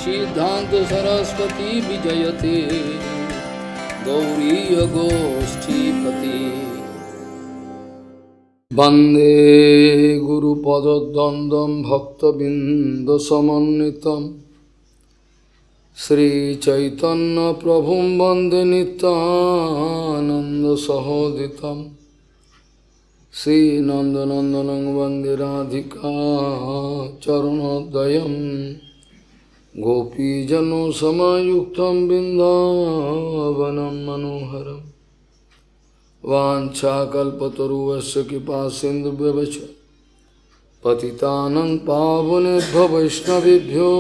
सिद्धांत सरस्वती विजयते गौरीय गोष्ठीपति वंदे गुरुपद्वंद्वं भक्तबिंदसमन्वितं श्रीचैतन्य प्रभुं वंदे नित्यानन्दसहोदितं श्रीनन्दनन्दनं वन्दे राधिका चरणोदयं गोपीजनसमायुक्तं बिन्दावनं मनोहरं वाञ्छाकल्पतरुवस्य कृपासिन्धुभ्यश्च पतितानं पावनेभ्यो वैष्णवेभ्यो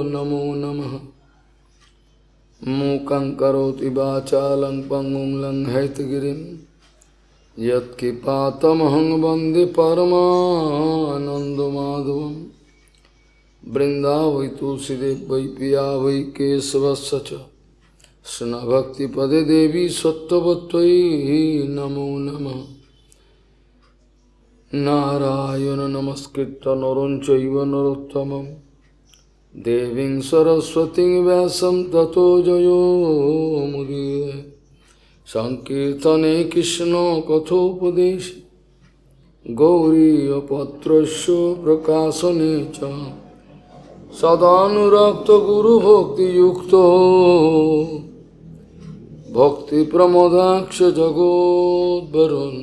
नमो नमः। मूकं करोति वाचालं पङ्गुं लङ्घयितगिरिं यत्कृपातमहं वन्दे परमानन्दमाधवं वृन्दावै तुलसीदेव वै पिया वै केशवस्य च कृष्णभक्तिपदे देवी सत्त्ववत्त्वयि नमो नमः। नारायण नमस्कृत्य नरं चैव नरोत्तमं देवीं सरस्वतीं व्यासं ततो जयो मुदीरये। संकीर्तने कृष्ण कथोपदेशे गौरीयपत्रस्य प्रकाशने च सदानुरक्त गुरुभक्तियुक्तो भक्तिप्रमोदाक्ष जगोद्वरुन्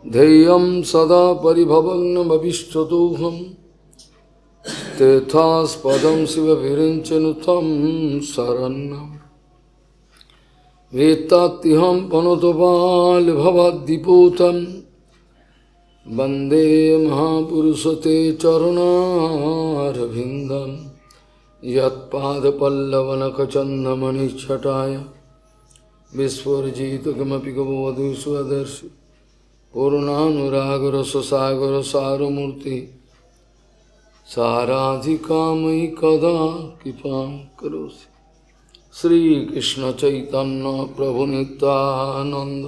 ध्येयं सदा परिभवग्नमभिष्टदोहं तीर्थास्पदं शिवभिरिञ्चनुतं शरणं वेत्तात्यहं पनुतपालभवद्दिपूतं वन्दे महापुरुषते चरणारविन्दं यत्पादपल्लवनखचन्दमणिच्छटाय विस्फुरजित किमपि गववधू स्वदर्शि पूर्णानुरागरससागर सारमूर्ति साराधिकामयि कदा कृपां करोसि। श्रीकृष्ण चैतन्य प्रभु नित्यानंद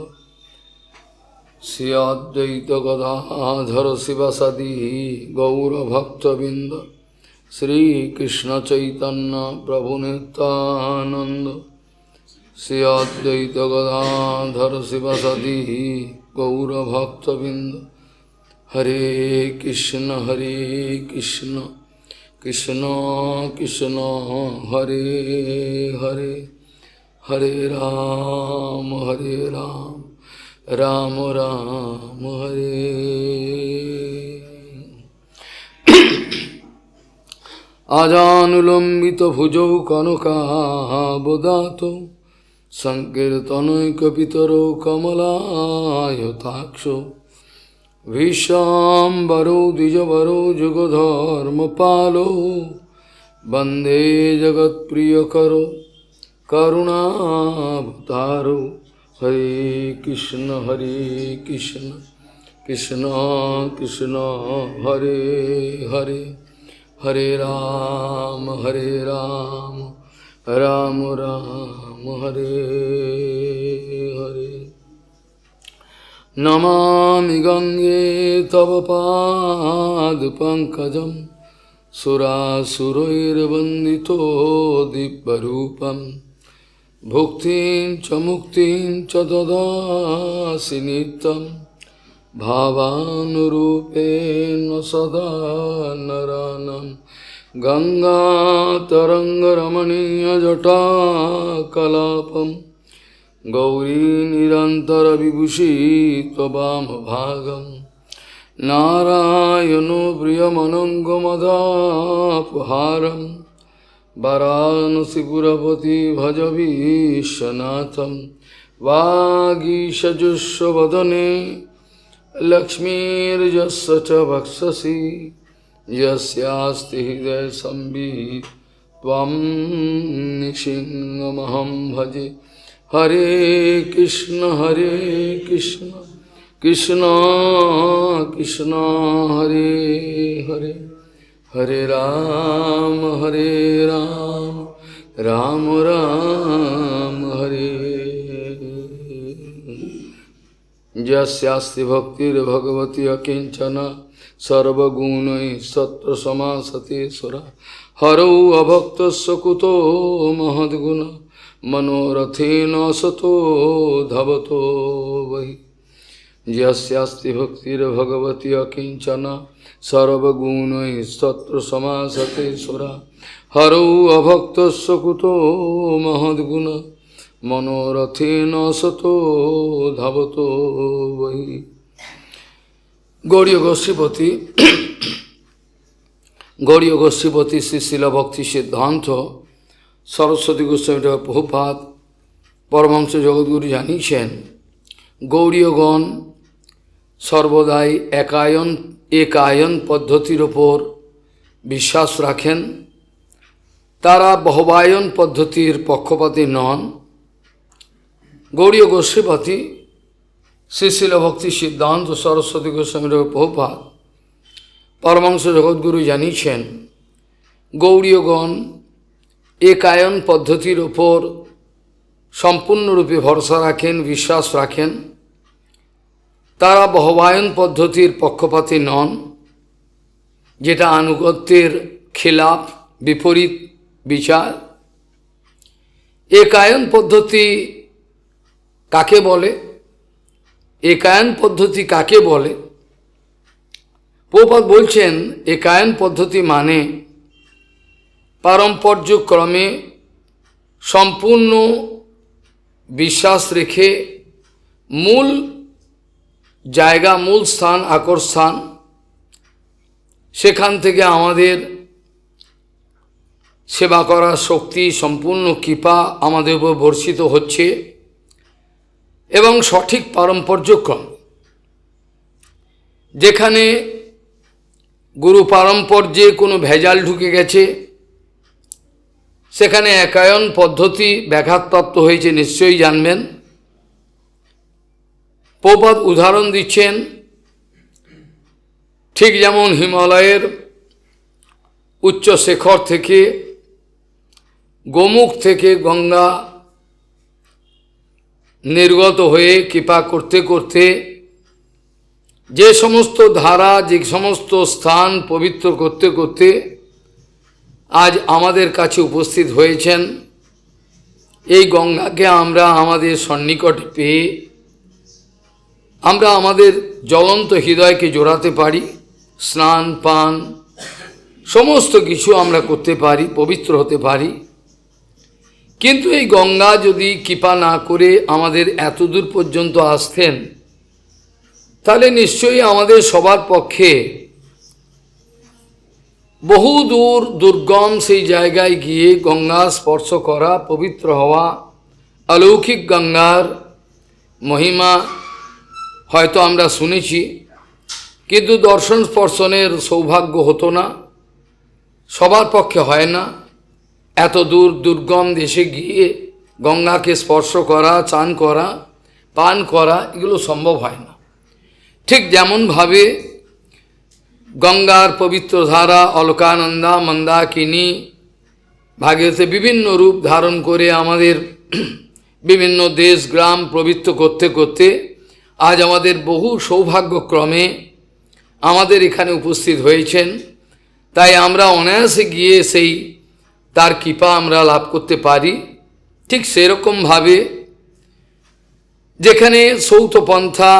श्री अद्वैत गदाधर शिवसदी गौरभक्तबिंद श्रीकृष्ण चैतन्य प्रभु नित्यानंद श्री अद्वैत गदाधर शिवसदी गौरभक्तबिंद। हरे कृष्ण कृष्ण कृष्ण हरे हरे हरे राम राम राम हरे। आजानुलंबित भुजौ कनकाबदातो संकीर्तनैकपितरो कमलायताक्षो विश्वाम्बरो द्विजवरो जुगधर्मपालो वन्दे जगत्प्रियकरो करुणावतारो। हरे कृष्ण कृष्ण कृष्ण हरे हरे हरे राम राम राम हरे हरे। नमामि गंगे तव पादपङ्कजं सुरासुरैर्वन्दितो दिव्यरूपं भुक्तिं च मुक्तिं च ददासि नित्यं भावानुरूपेण सदा नरानं। गंगातरङ्गरमणीयजटाकलापं गौरी निरन्तरविभूषी त्ववामभागं नारायणो प्रियमनङ्गमदापहारं वाराणसीपुरपति भज विश्वनाथं। वागीशजुष्वदने लक्ष्मीर्यस्य च वक्षसि यस्यास्ति हृदय संवित् त्वं नृसिंहमहं भजे। हरे कृष्ण कृष्ण कृष्ण हरे हरे हरे राम राम राम हरे। यस्यास्ति भक्तिर्भगवती अकिंचना सर्वगुणैः सत्र समासतेश्वरा हरौ अभक्तस्य कुतो महद्गुण मनोरथेन सतो धवतो वै यस्यास्ति भक्तिर्भगवती अकिंचना सर्वगुणैः सत्र समासतेश्वरा हरौ अभक्तस्य कुतो महद्गुण मनोरथेन सतो धवतो वै। गौड़ीय गोस्वामी श्री शिल भक्ति सिद्धांत सरस्वती गोस्वामी प्रभुपाद परमहंस जगद्गुरु जानिয়েছেন गौड़ीयगण सर्वदाई एकायन पद्धतिर ओपर विश्वास राखें, तारा बहुबायन पद्धतिर पक्षपाती नन। गौड़ीय गोस्वामी श्री शिल भक्ति सिद्धांत सरस्वती गोस्वामी प्रभुपाद परमहंस जगद्गुरु जानिয়েছেন गौड़ीयगण एकायन पद्धतिर ओपर सम्पूर्ण रूपे भरसा राखें, विश्वास राखें, तारा बहुबायन पद्धतिर पक्षपाती नन, जेटा आनुगत्येर खिलाफ विपरीत विचार। एकायन पद्धति काके बोले? एकायन पद्धति काके बोले? प्रभुपाद बोलছেন एकायन पद्धति माने पारंपर्य क्रमे सम्पूर्ण विश्वास रेखे मूल जायगा मूल स्थान आकर्षण सेखान थेके आमादेर सेवा करार शक्ति सम्पूर्ण कृपा आमादेर उपर बर्षित होच्छे एवं सठिक पारंपर्य क्रम जेखाने गुरु पारंपर्ये कोनो भेजाल ढुके गेछे सेखाने एकायन पद्धति व्याघातप्राप्त होयेछे निश्चयई जानबेन। प्रभुपाद उदाहरण दिच्छेन ठीक जेमन हिमालयेर उच्च शिखर थेके गोमुख थेके गंगा निर्गत हुए कृपा करते करते जे समस्त धारा जे समस्त स्थान पवित्र करते करते आज आमादेर काछे उपस्थित हয়েছেন। এই গঙ্গাকে আমরা আমাদের সন্নিকটে পেয়ে আমরা আমাদের জ্বলন্ত হৃদয়কে জোড়াতে পারি, স্নান পান সমস্ত কিছু আমরা করতে পারি, পবিত্র হতে পারি। কিন্তু এই গঙ্গা যদি কৃপা না করে আমাদের এত দূর পর্যন্ত আসতেন তাহলে নিশ্চয়ই আমাদের সবার পক্ষে বহু দূর দুর্গম সেই জায়গায় গিয়ে গঙ্গা স্পর্শ করা, পবিত্র হওয়া, অলৌকিক গঙ্গার মহিমা হয়তো আমরা শুনেছি কিন্তু দর্শন স্পর্শনের সৌভাগ্য হতো না, সবার পক্ষে হয় না। এত দূর দুর্গম দেশে গিয়ে গঙ্গাকে স্পর্শ করা, চান করা, পান করা এগুলো সম্ভব হয় না। ঠিক যেমনভাবে गंगार पवित्र धारा अलकानंदा मंदाकिनी भागीरथी विभिन्न रूप धारण करे आमादेर विभिन्न देश ग्राम पवित्र करते करते आज आमादेर बहु सौभाग्यक्रमे आमादेर एखाने उपस्थित हয়েছেন। ताई आमरा अनायासे गिये सेई तार कृपा आमरा लाभ करते पारी। ठीक सेई रकम भावे जेखाने सौतपन्था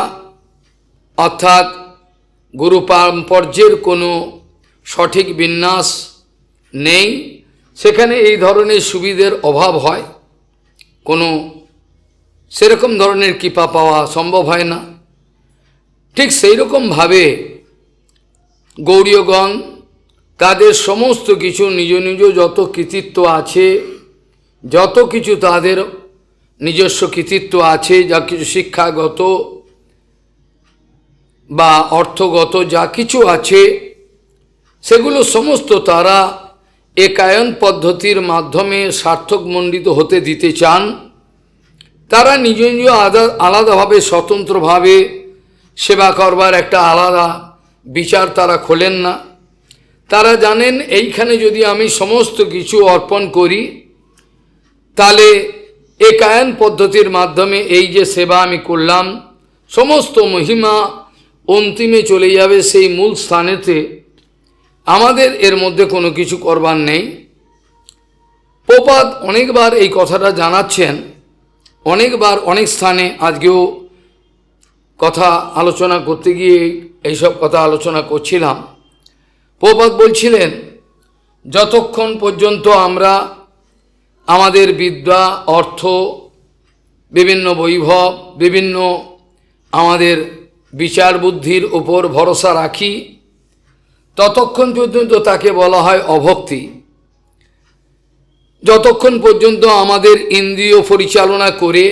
अर्थात गुरु पारम्पर्येर कोनो सठिक विन्यास नेই सेखाने এই ধরনের সুবিধার অভাব হয়, কোনো সেরকম ধরনের কৃপা পাওয়া সম্ভব হয় না। ঠিক সেই রকম ভাবে গৌড়ীয়গণ তাদের সমস্ত কিছু নিজ নিজ যত কৃতিত্ব আছে, যত কিছু তাদের নিজস্ব কৃতিত্ব আছে, যা কিছু শিক্ষাগত বা অর্থগত যা কিছু আছে সেগুলো সমস্ত তারা একায়ন পদ্ধতির মাধ্যমে সার্থকমণ্ডিত হতে দিতে চান। তারা নিজ নিজ আলাদাভাবে স্বতন্ত্রভাবে সেবা করবার একটা আলাদা বিচার তারা খোলেন না। তারা জানেন এইখানে যদি আমি সমস্ত কিছু অর্পণ করি তাহলে একায়ন পদ্ধতির মাধ্যমে এই যে সেবা আমি করলাম সমস্ত মহিমা অন্তিমে চলে যাবে সেই মূল স্থানেতে, আমাদের এর মধ্যে কোনো কিছু করবার নেই। প্রপাত অনেকবার এই কথাটা জানাচ্ছেন, অনেকবার অনেক স্থানে, আজকেও কথা আলোচনা করতে গিয়ে এইসব কথা আলোচনা করছিলাম। প্রপাত বলছিলেন যতক্ষণ পর্যন্ত আমরা আমাদের বিদ্যা, অর্থ, বিভিন্ন বৈভব, বিভিন্ন আমাদের বিচার বুদ্ধির উপর ভরসা রাখি, ততক্ষণ পর্যন্ত তাকে বলা হয় অভক্তি। যতক্ষণ পর্যন্ত আমাদের ইন্দ্রিয় পরিচালনা করে,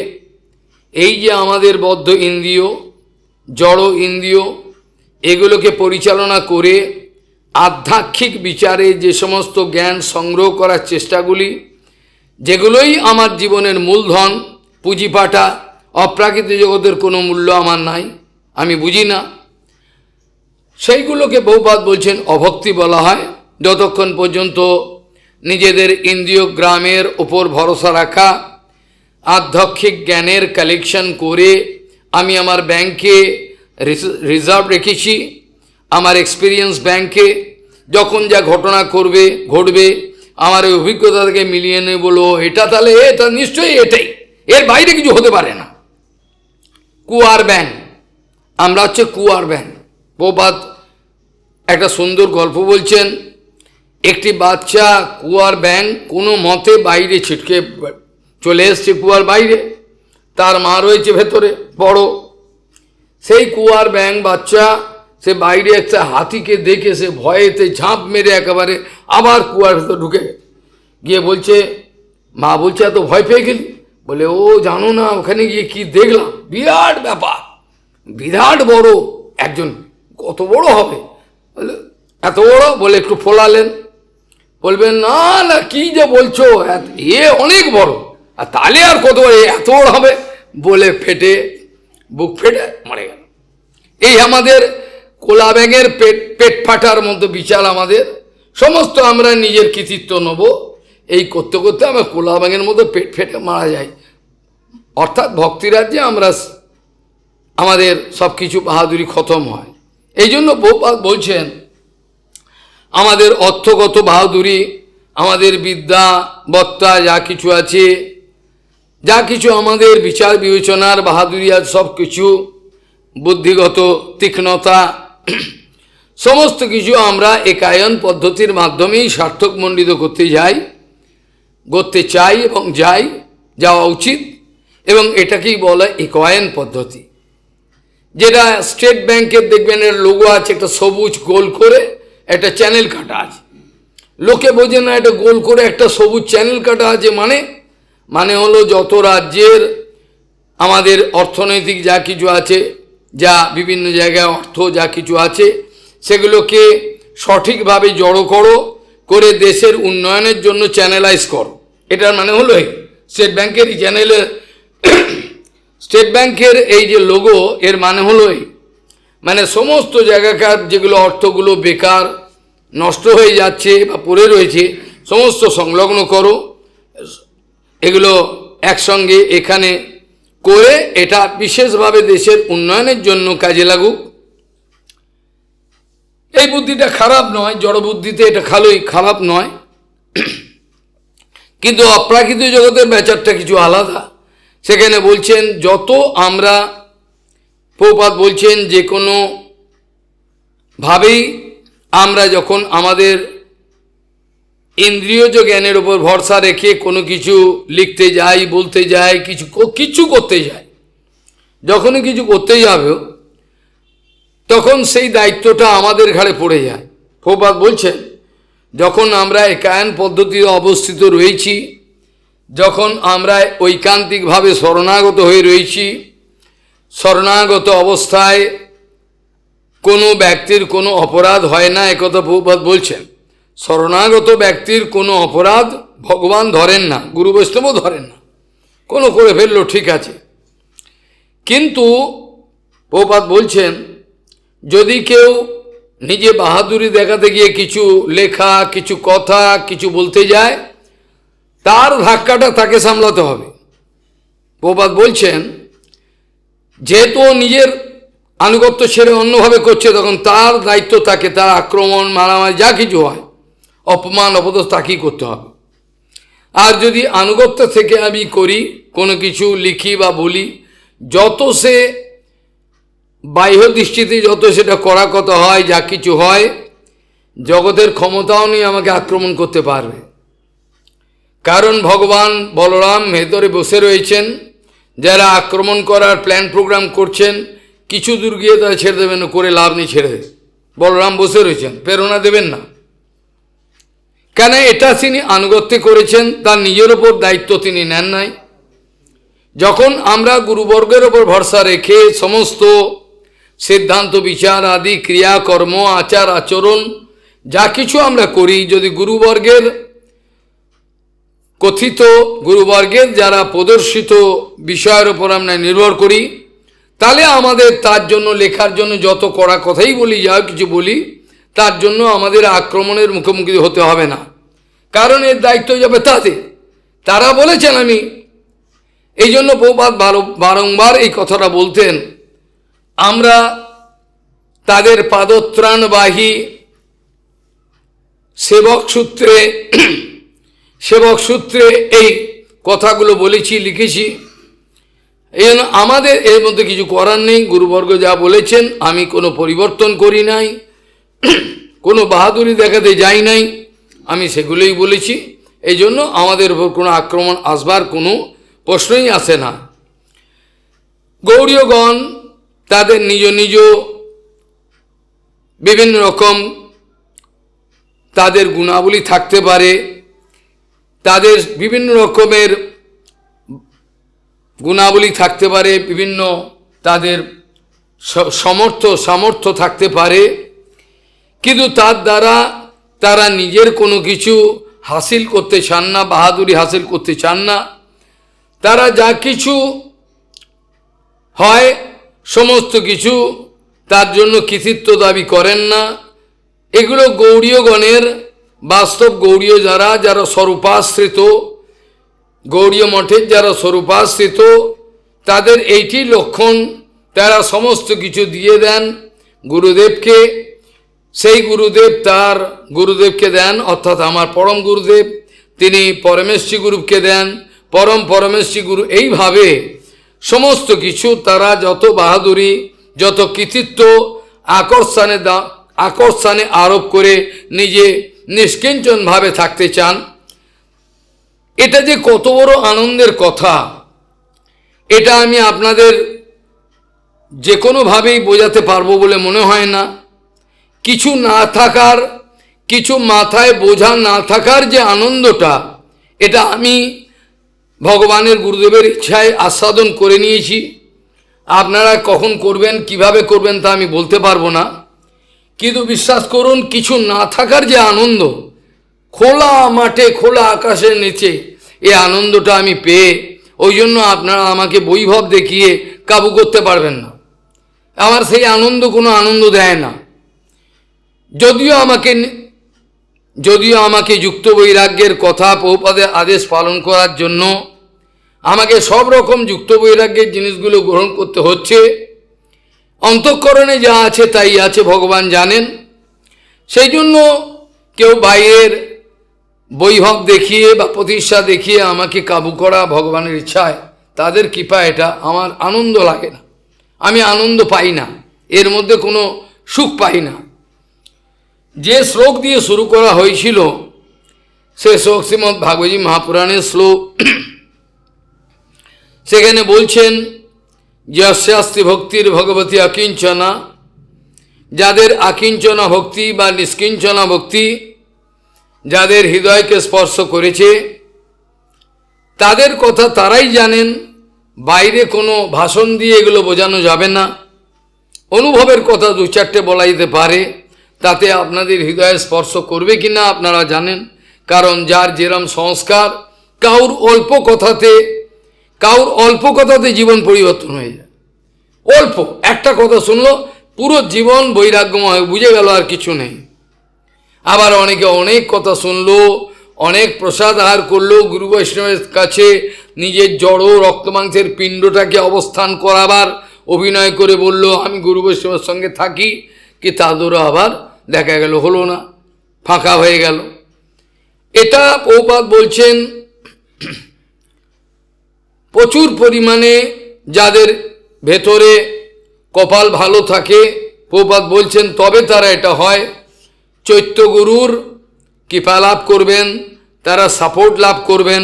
এই যে আমাদের বদ্ধ ইন্দ্রিয়, জড় ইন্দ্রিয়, এগুলোকে পরিচালনা করে আধ্যাত্মিক বিচারে যে সমস্ত জ্ঞান সংগ্রহ করার চেষ্টাগুলি, যেগুলোই আমার জীবনের মূলধন, পুঁজিপাটা, অপ্রাকৃত জগতের কোনো মূল্য আমার নাই, আমি বুঝি না, সেইগুলোকে বহুপাত বলছেন অভক্তি বলা হয়। যতক্ষণ পর্যন্ত নিজেদের ইন্দ্রিয় গ্রামের ওপর ভরসা রাখা, আধ্যাত্মিক জ্ঞানের কালেকশন করে আমি আমার ব্যাংকে রিজার্ভ রেখেছি, আমার এক্সপিরিয়েন্স ব্যাংকে, যখন যা ঘটনা ঘটবে আমার ওই অভিজ্ঞতা থেকে মিলিয়ে নেই, বলো এটা তাহলে এটা নিশ্চয়ই এটাই, এর বাইরে কিছু হতে পারে না। কুয়ার ব্যাংক, আমরা হচ্ছে কুয়ার ব্যাংক। প্রপাত একটা সুন্দর গল্প বলছেন, একটি বাচ্চা কুয়ার ব্যাঙ কোনো মতে বাইরে ছিটকে চলে এসছে, কুয়ার বাইরে, তার মা রয়েছে ভেতরে বড়। সেই কুয়ার ব্যাঙ বাচ্চা সে বাইরে একটা হাতিকে দেখে সে ভয়েতে ঝাঁপ মেরে একেবারে আবার কুয়ার ভেতর ঢুকে গিয়ে বলছে, মা বলছে এত ভয় পেয়ে গেলি? বলে ও জানো না ওখানে গিয়ে কি দেখলাম, বিরাট ব্যাপার, বিরাট বড় একজন, কত বড় হবে? বলে এত বড়? বলে একটু ফোলালেন, বলবেন না না কি যে বলছো, এ অনেক বড়, আর তাহলে আর কত বড়, এত বড় হবে? বলে ফেটে বুক ফেটে মরে গেল। এই আমাদের কোলা ব্যাঙের পেট ফাটার মতো বিচার আমাদের, সমস্ত আমরা নিজের কৃতিত্ব নেব, এই করতে করতে আমরা কোলা ব্যাঙের মতো পেট ফেটে মারা যাই। অর্থাৎ ভক্তিরাজ্যে আমরা আমাদের সব কিছু বাহাদুরি খতম হয়। এই জন্য বহুপাত বলছেন আমাদের অর্থগত বাহাদুরি, আমাদের বিদ্যা বত্তা যা কিছু আছে, যা কিছু আমাদের বিচার বিবেচনার বাহাদুরি আছে, সব কিছু বুদ্ধিগত তীক্ষ্ণতা, সমস্ত কিছু আমরা একায়ন পদ্ধতির মাধ্যমেই সার্থকমণ্ডিত করতে চাই এবং যাওয়া উচিত। এবং এটাকেই বলে একায়ন পদ্ধতি। যেটা স্টেট ব্যাংকের দেখবেন এর লোগো আছে, একটা সবুজ গোল করে একটা চ্যানেল কাটা আছে, লোকে বোঝে না এটা গোল করে একটা সবুজ চ্যানেল কাটা আছে, মানে হলো যত রাজ্যের আমাদের অর্থনৈতিক যা কিছু আছে, যা বিভিন্ন জায়গায় অর্থ যা কিছু আছে, সেগুলোকে সঠিকভাবে জড়ো করে দেশের উন্নয়নের জন্য চ্যানেলাইজ করো। এটার মানে হলো এই স্টেট ব্যাংকের এই চ্যানেলের স্টেট ব্যাংকের এই যে লোগো, এর মানে হলো এই, মানে সমস্ত জায়গাকার যেগুলো অর্থগুলো বেকার নষ্ট হয়ে যাচ্ছে বা পড়ে রয়েছে, সমস্ত সংলগ্ন করো, এগুলো একসঙ্গে এখানে করে এটা বিশেষভাবে দেশের উন্নয়নের জন্য কাজে লাগুক। এই বুদ্ধিটা খারাপ নয়, জড় বুদ্ধিতে এটা খারাপ নয়, কিন্তু অপ্রাকৃত জগতের ব্যাচারটা কিছু আলাদা। সেখানে বলছেন যত আমরা, প্রপাত বলছেন যে কোনো ভাবেই আমরা যখন আমাদের ইন্দ্রিয়জ জ্ঞানের উপর ভরসা রেখে কোনো কিছু লিখতে যাই, বলতে যাই, কিছু করতে যাই, যখনই কিছু করতে যাবে তখন সেই দায়িত্বটা আমাদের ঘাড়ে পড়ে যায়। প্রপাত বলছেন যখন আমরা একায়ন পদ্ধতিতে অবস্থিত রয়েছি, যখন আমরা ঐকান্তিকভাবে শরণাগত হয়ে রয়েছি, শরণাগত অবস্থায় কোনো ব্যক্তির কোনো অপরাধ হয় না, একথা প্রভুপাদ বলছেন। শরণাগত ব্যক্তির কোনো অপরাধ ভগবান ধরেন না, গুরু বৈষ্ণবও ধরেন না, কোনো করে ফেললো ঠিক আছে। কিন্তু প্রভুপাদ বলছেন যদি কেউ নিজে বাহাদুরি দেখাতে গিয়ে কিছু লেখা, কিছু কথা, কিছু বলতে যায়, তার ধাক্কাটা তাকে সামলাতে হবে। প্রভুপাদ বলছেন যেহেতু নিজের আনুগত্য ছেড়ে অন্যভাবে করছে, তখন তার দায়িত্ব থাকে, তার আক্রমণ মারামারি যা কিছু হয়, অপমান অপদস্থ তাকেই করতে হবে। আর যদি আনুগত্য থেকে আমি করি, কোনো কিছু লিখি বা বলি, যত সে বাহ্য দৃষ্টিতে যত সেটা করা কথা হয়, যা কিছু হয়, জগতের ক্ষমতাও নিয়ে আমাকে আক্রমণ করতে পারবে। কারণ ভগবান বলরাম ভেতরে বসে রয়েছেন, যারা আক্রমণ করার প্ল্যান প্রোগ্রাম করছেন, কিছু দূর গিয়ে তারা ছেড়ে দেবেন, করে লাভ নেই, ছেড়ে দেবে। বলরাম বসে রয়েছেন, প্রেরণা দেবেন না, কেন এটা তিনি আনুগত্যে করেছেন, তার নিজের ওপর দায়িত্ব তিনি নেন নাই। যখন আমরা গুরুবর্গের ওপর ভরসা রেখে সমস্ত সিদ্ধান্ত বিচার আদি ক্রিয়াকর্ম আচার আচরণ যা কিছু আমরা করি, যদি গুরুবর্গের কথিত, গুরুবর্গের যারা প্রদর্শিত বিষয়ের ওপর আমরা নির্ভর করি, তাহলে আমাদের তার জন্য লেখার জন্য যত কড়া কথাই বলি, যা কিছু বলি, তার জন্য আমাদের আক্রমণের মুখোমুখি হতে হবে না, কারণ এর দায়িত্ব যাবে তাদের। তারা বলেছেন আমি, এই জন্য প্রভুপাদ বারংবার এই কথাটা বলতেন, আমরা তাদের পাদত্রাণবাহী সেবক সূত্রে এই কথাগুলো বলেছি, লিখেছি। এই জন্য আমাদের এর মধ্যে কিছু করার নেই। গুরুবর্গ যা বলেছেন আমি কোনো পরিবর্তন করি নাই, কোনো বাহাদুরি দেখাতে যাই নাই, আমি সেগুলোই বলেছি। এই জন্য আমাদের উপর কোনো আক্রমণ আসবার কোনো প্রশ্নই আসে না। গৌড়ীয়গণ তাদের নিজ নিজ বিভিন্ন রকম তাদের গুণাবলী থাকতে পারে, তাদের বিভিন্ন রকমের গুণাবলী থাকতে পারে, বিভিন্ন তাদের সামর্থ্য থাকতে পারে, কিন্তু তার দ্বারা তারা নিজের কোনো কিছু হাসিল করতে চান না, বাহাদুরি হাসিল করতে চান না। তারা যা কিছু হয় সমস্ত কিছু তার জন্য কৃতিত্ব দাবি করেন না। এগুলো গৌড়ীয়গণের বাস্তব, গৌড়ীয় যারা স্বরূপাশ্রিত, গৌড়ীয় মঠের যারা স্বরূপাশ্রিত, তাদের এইটি লক্ষণ। তারা সমস্ত কিছু দিয়ে দেন গুরুদেবকে, সেই গুরুদেব তার গুরুদেবকে দেন, অর্থাৎ আমার পরম গুরুদেব, তিনি পরমেশ্বরী গুরুকে দেন, পরমেশ্বরী গুরু। এইভাবে সমস্ত কিছু তারা যত বাহাদুরি, যত কৃতিত্ব আকর্ষণে আরোপ করে নিজে নিষ্কিঞ্চনভাবে থাকতে চান। এটা যে কত বড় আনন্দের কথা, এটা আমি আপনাদের যে কোনোভাবেই বোঝাতে পারবো বলে মনে হয় না। কিছু না থাকার, কিছু মাথায় বোঝা না থাকার যে আনন্দটা, এটা আমি ভগবানের গুরুদেবের ইচ্ছায় আস্বাদন করে নিয়েছি। আপনারা কখন করবেন, কিভাবে করবেন তা আমি বলতে পারবো না, কিন্তু বিশ্বাস করুন, কিছু না থাকার যে আনন্দ, খোলা মাঠে খোলা আকাশের নিচে, এই আনন্দটা আমি পেয়ে, ওই জন্য আপনারা আমাকে বৈভব দেখিয়ে কাবু করতে পারবেন না। আমার সেই আনন্দ কোনো আনন্দ দেয় না। যদিও আমাকে যুক্ত বৈরাগ্যের কথা, প্রভুপাদের আদেশ পালন করার জন্য আমাকে সব রকম যুক্ত বৈরাগ্যের জিনিসগুলো গ্রহণ করতে হচ্ছে। অন্তঃকরণে যা আছে তাই আছে, ভগবান জানেন। সেই জন্য কেউ বাইরের বৈভব দেখিয়ে বা প্রতিষ্ঠা দেখিয়ে আমাকে কাবু করা ভগবানের ইচ্ছায়, তাদের কৃপা, এটা আমার আনন্দ লাগে না, আমি আনন্দ পাই না, এর মধ্যে কোনো সুখ পাই না। যে শ্লোক দিয়ে শুরু করা হয়েছিল, সে শ্লোক শ্রীমদ্ ভাগবতী মহাপুরাণের শ্লোক। সেখানে বলছেন, যস্যাস্তি ভক্তির ভগবতী অকিঞ্চনা, যাদের আকিঞ্চনা ভক্তি বা নিষ্কিঞ্চনা ভক্তি, যাদের হৃদয়কে স্পর্শ করেছে, তাদের কথা তারাই জানেন। বাইরে কোনো ভাষণ দিয়ে এগুলো বোঝানো যাবে না। অনুভবের কথা দু চারটে বলা যেতে পারে, তাতে আপনাদের হৃদয়ে স্পর্শ করবে কিনা আপনারা জানেন। কারণ যার যেরম সংস্কার, কাউর অল্প কথাতে জীবন পরিবর্তন হয়ে যায়। অল্প একটা কথা শুনলো, পুরো জীবন বৈরাগ্যময়, বুঝে গেল আর কিছু নেই। আবার অনেকে অনেক কথা শুনলো, অনেক প্রসাদ আহার করলো, গুরু বৈষ্ণবের কাছে নিজের জড় রক্তমাংসের পিণ্ডটাকে অবস্থান করাবার অভিনয় করে বলল আমি গুরু বৈষ্ণবের সঙ্গে থাকি, কি তাদেরও আবার দেখা গেল হলো না, ফাঁকা হয়ে গেল। এটা প্রভুপাদ বলছেন প্রচুর পরিমাণে যাদের ভেতরে কপাল ভালো থাকে, প্রভুপাদ বলছেন তবে তারা এটা হয়, চৈত্যগুরুর কৃপা লাভ করবেন, তারা সাপোর্ট লাভ করবেন।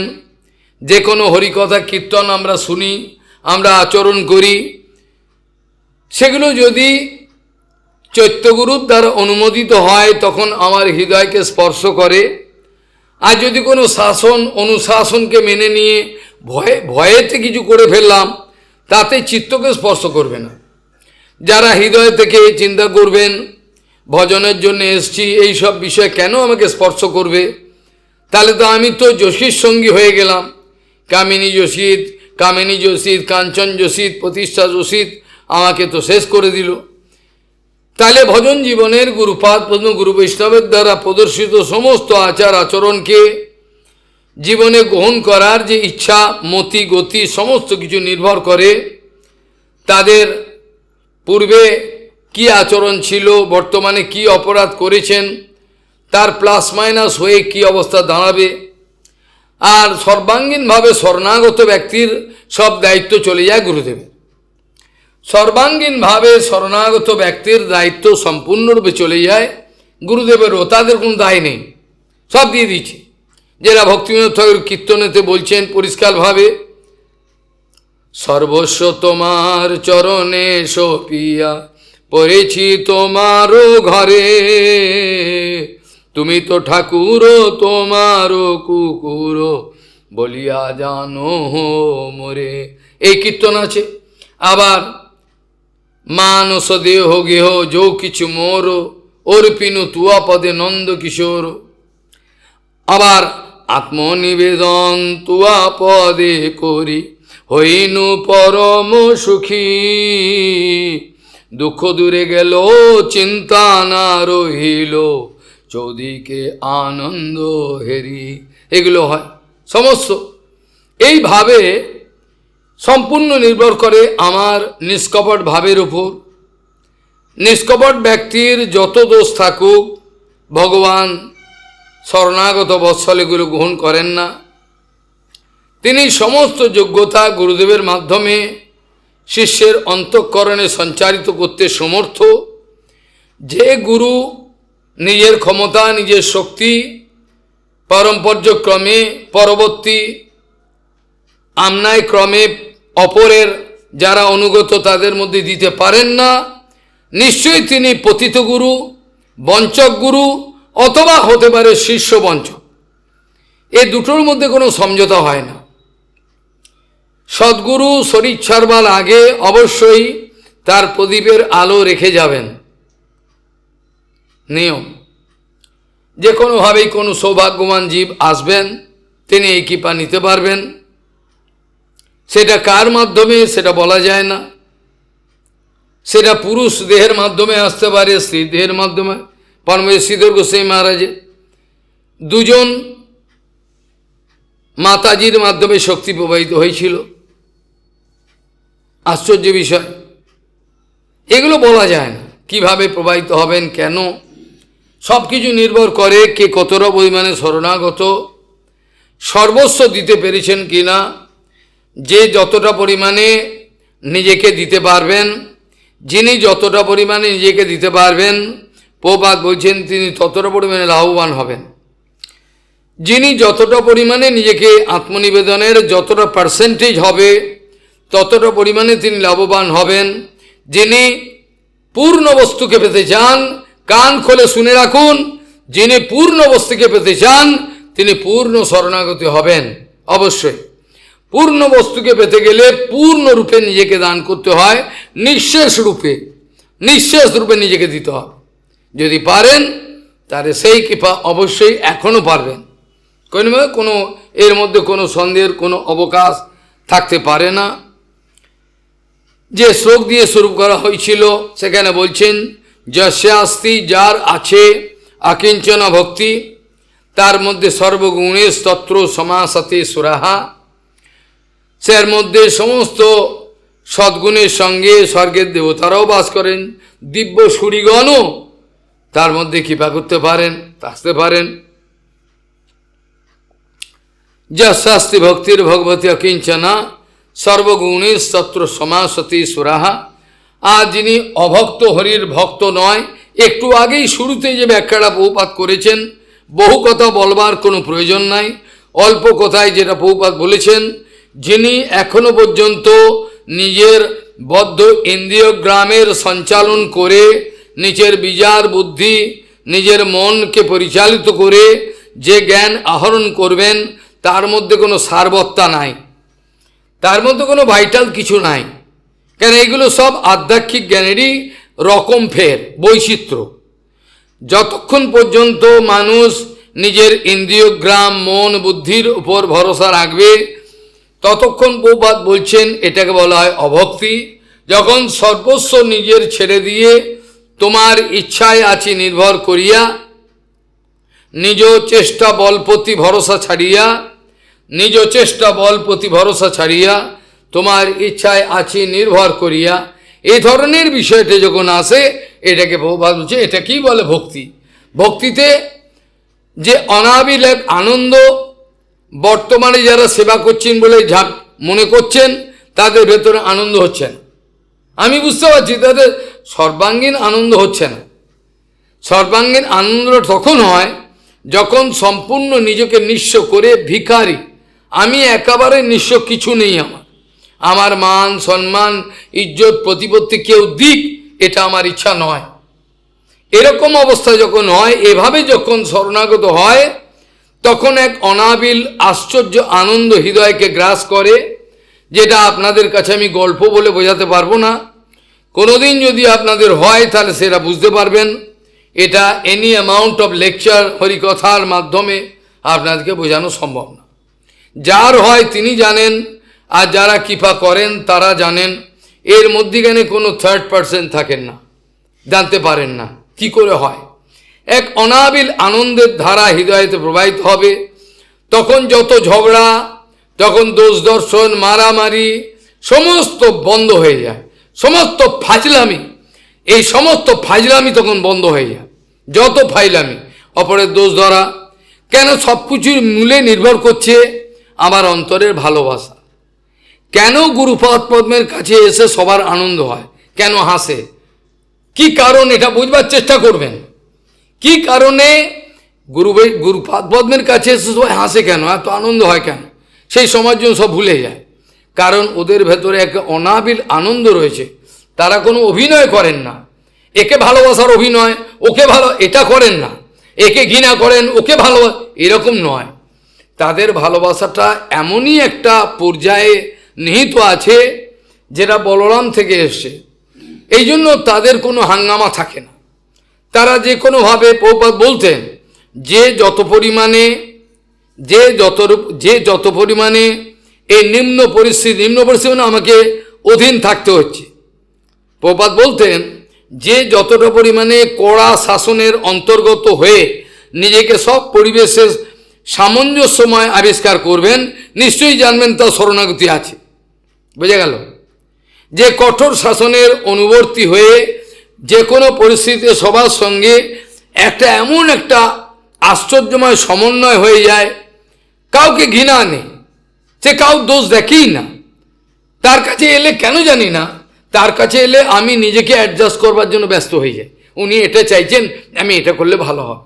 যে কোনো হরিকথা কীর্তন আমরা শুনি, আমরা আচরণ করি, সেগুলো যদি চৈত্যগুরুর দ্বারা অনুমোদিত হয় তখন আমার হৃদয়কে স্পর্শ করে। আর যদি কোনো শাসন অনুশাসনকে মেনে নিয়ে ভয়েতে কিছু করে ফেললাম, তাতে চিত্তকে স্পর্শ করবে না। যারা হৃদয় থেকে চিন্তা করবেন ভজনের জন্য এসছি, এই সব বিষয় কেন আমাকে স্পর্শ করবে, তাহলে তো আমি তো যোশীর সঙ্গী হয়ে গেলাম। কামিনী যোশীত, কামিনী যোশীত, কাঞ্চন যোশীত, প্রতিষ্ঠা যোশীত আমাকে তো শেষ করে দিল। তাহলে ভজন জীবনের গুরুপাদ গুরু বৈষ্ণবের দ্বারা প্রদর্শিত সমস্ত আচার আচরণকে জীবনে গ্রহণ করার যে ইচ্ছা, মতি, গতি সমস্ত কিছু নির্ভর করে তাদের পূর্বে কি আচরণ ছিল, বর্তমানে কি অপরাধ করেছেন, তার প্লাস মাইনাস হয়ে কি অবস্থা দাঁড়াবে। আর সর্বাঙ্গীনভাবে শরণাগত ব্যক্তির সব দায়িত্ব চলে যায় গুরুদেবের। সর্বাঙ্গীনভাবে শরণাগত ব্যক্তির দায়িত্ব সম্পূর্ণরূপে চলে যায় গুরুদেবেরও, তাদের কোনো দায় নেই, সব দিয়ে দিচ্ছে। যারা ভক্তিবিনোদ ঠাকুর কীর্তনেতে বলছেন পরিষ্কারভাবে, সর্বস্ব তোমার চরণে সপিয়া পড়েছি তোমারও ঘরে, তুমি তো ঠাকুর তোমারও কুকুর বলিয়া জানো মোরে, এই কীর্তন আছে। আবার মানস দেহ গেহ যৌ কিছু মোর, অর্পিনু তুয়া পদে নন্দ কিশোর। আবার আত্মনিবেদন তুয়া পদে করি হইনু পরম সুখী, দুঃখ দূরে গেল চিন্তা না রহিল চৌদিকে আনন্দ হেরি, এগুলো হয় সমস্ত। এইভাবে সম্পূর্ণ নির্ভর করে আমার নিষ্কপট ভাবের উপর। নিষ্কপট ব্যক্তির যত দোষ থাকুক ভগবান শরণাগত বৎসলেগুলো গ্রহণ করেন না। তিনি সমস্ত যোগ্যতা গুরুদেবের মাধ্যমে শিষ্যের অন্তঃকরণে সঞ্চারিত করতে সমর্থ। যে গুরু নিজের ক্ষমতা, নিজের শক্তি পারম্পর্যক্রমে পরবর্তী আমনায় ক্রমে অপরের যারা অনুগত তাদের মধ্যে দিতে পারেন না, নিশ্চয়ই তিনি পতিত গুরু, বঞ্চক গুরু অথবা হতে পারে শিষ্য বঞ্চক। এ দুটোর মধ্যে কোনো সমঝোতা হয় না। সদ্গুরু শরীর ছাড়বার আগে অবশ্যই তার প্রদীপের আলো রেখে যাবেন, নিয়ম। যে কোনোভাবেই কোনো সৌভাগ্যবান জীব আসবেন, তিনি এই কৃপা নিতে পারবেন। সেটা কার মাধ্যমে সেটা বলা যায় না, সেটা পুরুষ দেহের মাধ্যমে আসতে পারে, স্ত্রী দেহের মাধ্যমে। পরমেশ্বর শ্রীধর গোস্বামী মহারাজের দুজন মাতাজির মাধ্যমে শক্তি প্রবাহিত হয়েছিল, আশ্চর্য বিষয়। এগুলো বলা যায় না কিভাবে প্রবাহিত হবেন, কেন, সব কিছু নির্ভর করে কে কতটা পরিমাণে শরণাগত, সর্বস্ব দিতে পেরেছেন কিনা। যে যতটা পরিমাণে নিজেকে দিতে পারবেন, যিনি যতটা পরিমাণে নিজেকে দিতে পারবেন, প্রভুপাদ বলছেন তিনি ততটা পরিমাণে লাভবান হবেন। যিনি যতটা পরিমাণে নিজেকে আত্মনিবেদনের যতটা পার্সেন্টেজ হবে ততটা পরিমাণে তিনি লাভবান হবেন। যিনি পূর্ণ বস্তুকে পেতে চান, কান খোলে শুনে রাখুন, যিনি পূর্ণ বস্তুকে পেতে চান তিনি পূর্ণ শরণাগতি হবেন। অবশ্যই পূর্ণ বস্তুকে পেতে গেলে পূর্ণ রূপে নিজেকে দান করতে হয়, নিঃশেষ রূপে নিজেকে দিতে হবে। যদি পারেন তাহলে সেই কৃপা অবশ্যই এখনও পারবেন, কোনো এর মধ্যে কোনো সন্দেহের কোনো অবকাশ থাকতে পারে না। যে শ্লোক দিয়ে শুরু করা হয়েছিল সেখানে বলছেন, যস্যাস্তি, যার আছে আকিঞ্চনা ভক্তি, তার মধ্যে সর্বগুণেশ তত্র সমাসতে সুরাহা, সের মধ্যে সমস্ত সদ্গুণের সঙ্গে স্বর্গের দেবতারাও বাস করেন, দিব্য সুরীগণও তার মধ্যে কৃপা করতে পারেন, আসতে পারেন। যা শাস্তি ভক্তির ভগবতী অকিঞ্চনা সর্বগুণী শত্রু সমাসতী সুরাহা। আর যিনি অভক্ত হরির ভক্ত নয়, একটু আগেই শুরুতে যে ব্যাখ্যাটা প্রভুপাদ করেছেন, বহু কথা বলবার কোনো প্রয়োজন নাই, অল্প কথায় যেটা প্রভুপাদ বলেছেন, যিনি এখনো পর্যন্ত নিজের বদ্ধ ইন্দ্রিয় গ্রামের সঞ্চালন করে নিজের বিচার বুদ্ধি, নিজের মনকে পরিচালিত করে যে জ্ঞান আহরণ করবেন, তার মধ্যে কোনো সারবত্তা নাই, তার মধ্যে কোনো ভাইটাল কিছু নাই। কেন এগুলো সব আধ্যাত্মিক জ্ঞানেরই রকম ফের বৈচিত্র্য। যতক্ষণ পর্যন্ত মানুষ নিজের ইন্দ্রিয়গ্রাম মন বুদ্ধির উপর ভরসা রাখবে, ততক্ষণ প্রভুপাদ বলছেন এটাকে বলা হয় অভক্তি। যখন সর্বস্ব নিজের ছেড়ে দিয়ে তোমার ইচ্ছায় আছি নির্ভর করিয়া, নিজ চেষ্টা বল প্রতি ভরসা ছাড়িয়া, নিজ চেষ্টা বল প্রতি ভরসা ছাড়িয়া তোমার ইচ্ছায় আছি নির্ভর করিয়া, এই ধরনের বিষয়টা যখন আসে, এটাকে প্রভুপাদ বলছে এটা কি বলে ভক্তি। ভক্তিতে যে অনাবিল এক আনন্দ, বর্তমানে যারা সেবা করছেন বলে যা মনে করছেন, তাদের ভেতরে আনন্দ হচ্ছে না। আমি বুঝতে পারছি তাদের সর্বাঙ্গীন আনন্দ হচ্ছে না। সর্বাঙ্গীন আনন্দ তখন হয় যখন সম্পূর্ণ নিজেকে নিঃস্ব করে ভিখারি, আমি একেবারে নিঃস্ব, কিছু নেই আমার, আমার মান সম্মান ইজ্জত প্রতিপত্তি কেউ দিক, এটা আমার ইচ্ছা নয়। এরকম অবস্থা যখন হয়, এভাবে যখন শরণাগত হয়, তখন এক অনাবিল আশ্চর্য আনন্দ হৃদয়কে গ্রাস করে, যেটা আপনাদের কাছে আমি গল্প বলে বোঝাতে পারবো না। কোনোদিন যদি আপনাদের হয় তাহলে সেটা বুঝতে পারবেন। এটা এনি অ্যামাউন্ট অফ লেকচার হরিকথার মাধ্যমে আপনাদেরকে বোঝানো সম্ভব না। যার হয় তিনি জানেন, আর যারা কৃপা করেন তারা জানেন। এর মধ্যিখানে কোনো থার্ড পার্সন থাকেন না, জানতে পারেন না কি করে হয়। এক অনাবিল আনন্দের ধারা হৃদয়তে প্রবাহিত হবে। তখন যত ঝগড়া, তখন দোষ দর্শন মারামারি সমস্ত বন্ধ হয়ে যায়, সমস্ত ফাজলামি, এই সমস্ত ফাজলামি তখন বন্ধ হয়ে যায়। যত ফাইলামি, অপরের দোষ ধরা, কেন সব কিছুর মূলে নির্ভর করছে আমার অন্তরের ভালোবাসা। কেন গুরুপাদ পদ্মের কাছে এসে সবার আনন্দ হয়, কেন হাসে, কি কারণ, এটা বুঝবার চেষ্টা করবেন। কি কারণে গুরুপাদ পদ্মের কাছে এসে সবাই হাসে, কেন এত আনন্দ হয়, কেন সেই সময়ের জন্য সব ভুলে যায়। কারণ ওদের ভেতরে এক অনাবিল আনন্দ রয়েছে। তারা কোনো অভিনয় করেন না, একে ভালোবাসার অভিনয়, ওকে ভালো, এটা করেন না, একে ঘৃণা করেন, ওকে ভালো, এরকম নয়। তাদের ভালোবাসাটা এমনই একটা পর্যায়ে নিহিত আছে যেটা বলরাম থেকে এসছে। এই জন্য তাদের কোনো হাঙ্গামা থাকে না। তারা যে কোনোভাবে, প্রভুপাদ বলতেন যে যত পরিমাণে এই নিম্ন পরিস্থিতি মানে আমাকে অধীন থাকতে হচ্ছে। প্রভুপাদ বলতেন যে যতটা পরিমাণে কড়া শাসনের অন্তর্গত হয়ে নিজেকে সব পরিবেশের সামঞ্জস্যময় আবিষ্কার করবেন, নিশ্চয়ই জানবেন তার শরণাগতি আছে। বোঝা গেল? যে কঠোর শাসনের অনুবর্তী হয়ে যে কোনো পরিস্থিতিতে সবার সঙ্গে একটা এমন একটা আশ্চর্যময় সমন্বয় হয়ে যায়, কাউকে ঘৃণা নেই, সে কাউর দোষ দেখেই না। তার কাছে এলে কেন জানি না, তার কাছে এলে আমি নিজেকে অ্যাডজাস্ট করবার জন্য ব্যস্ত হয়ে যাই। উনি এটা চাইছেন, আমি এটা করলে ভালো হবে,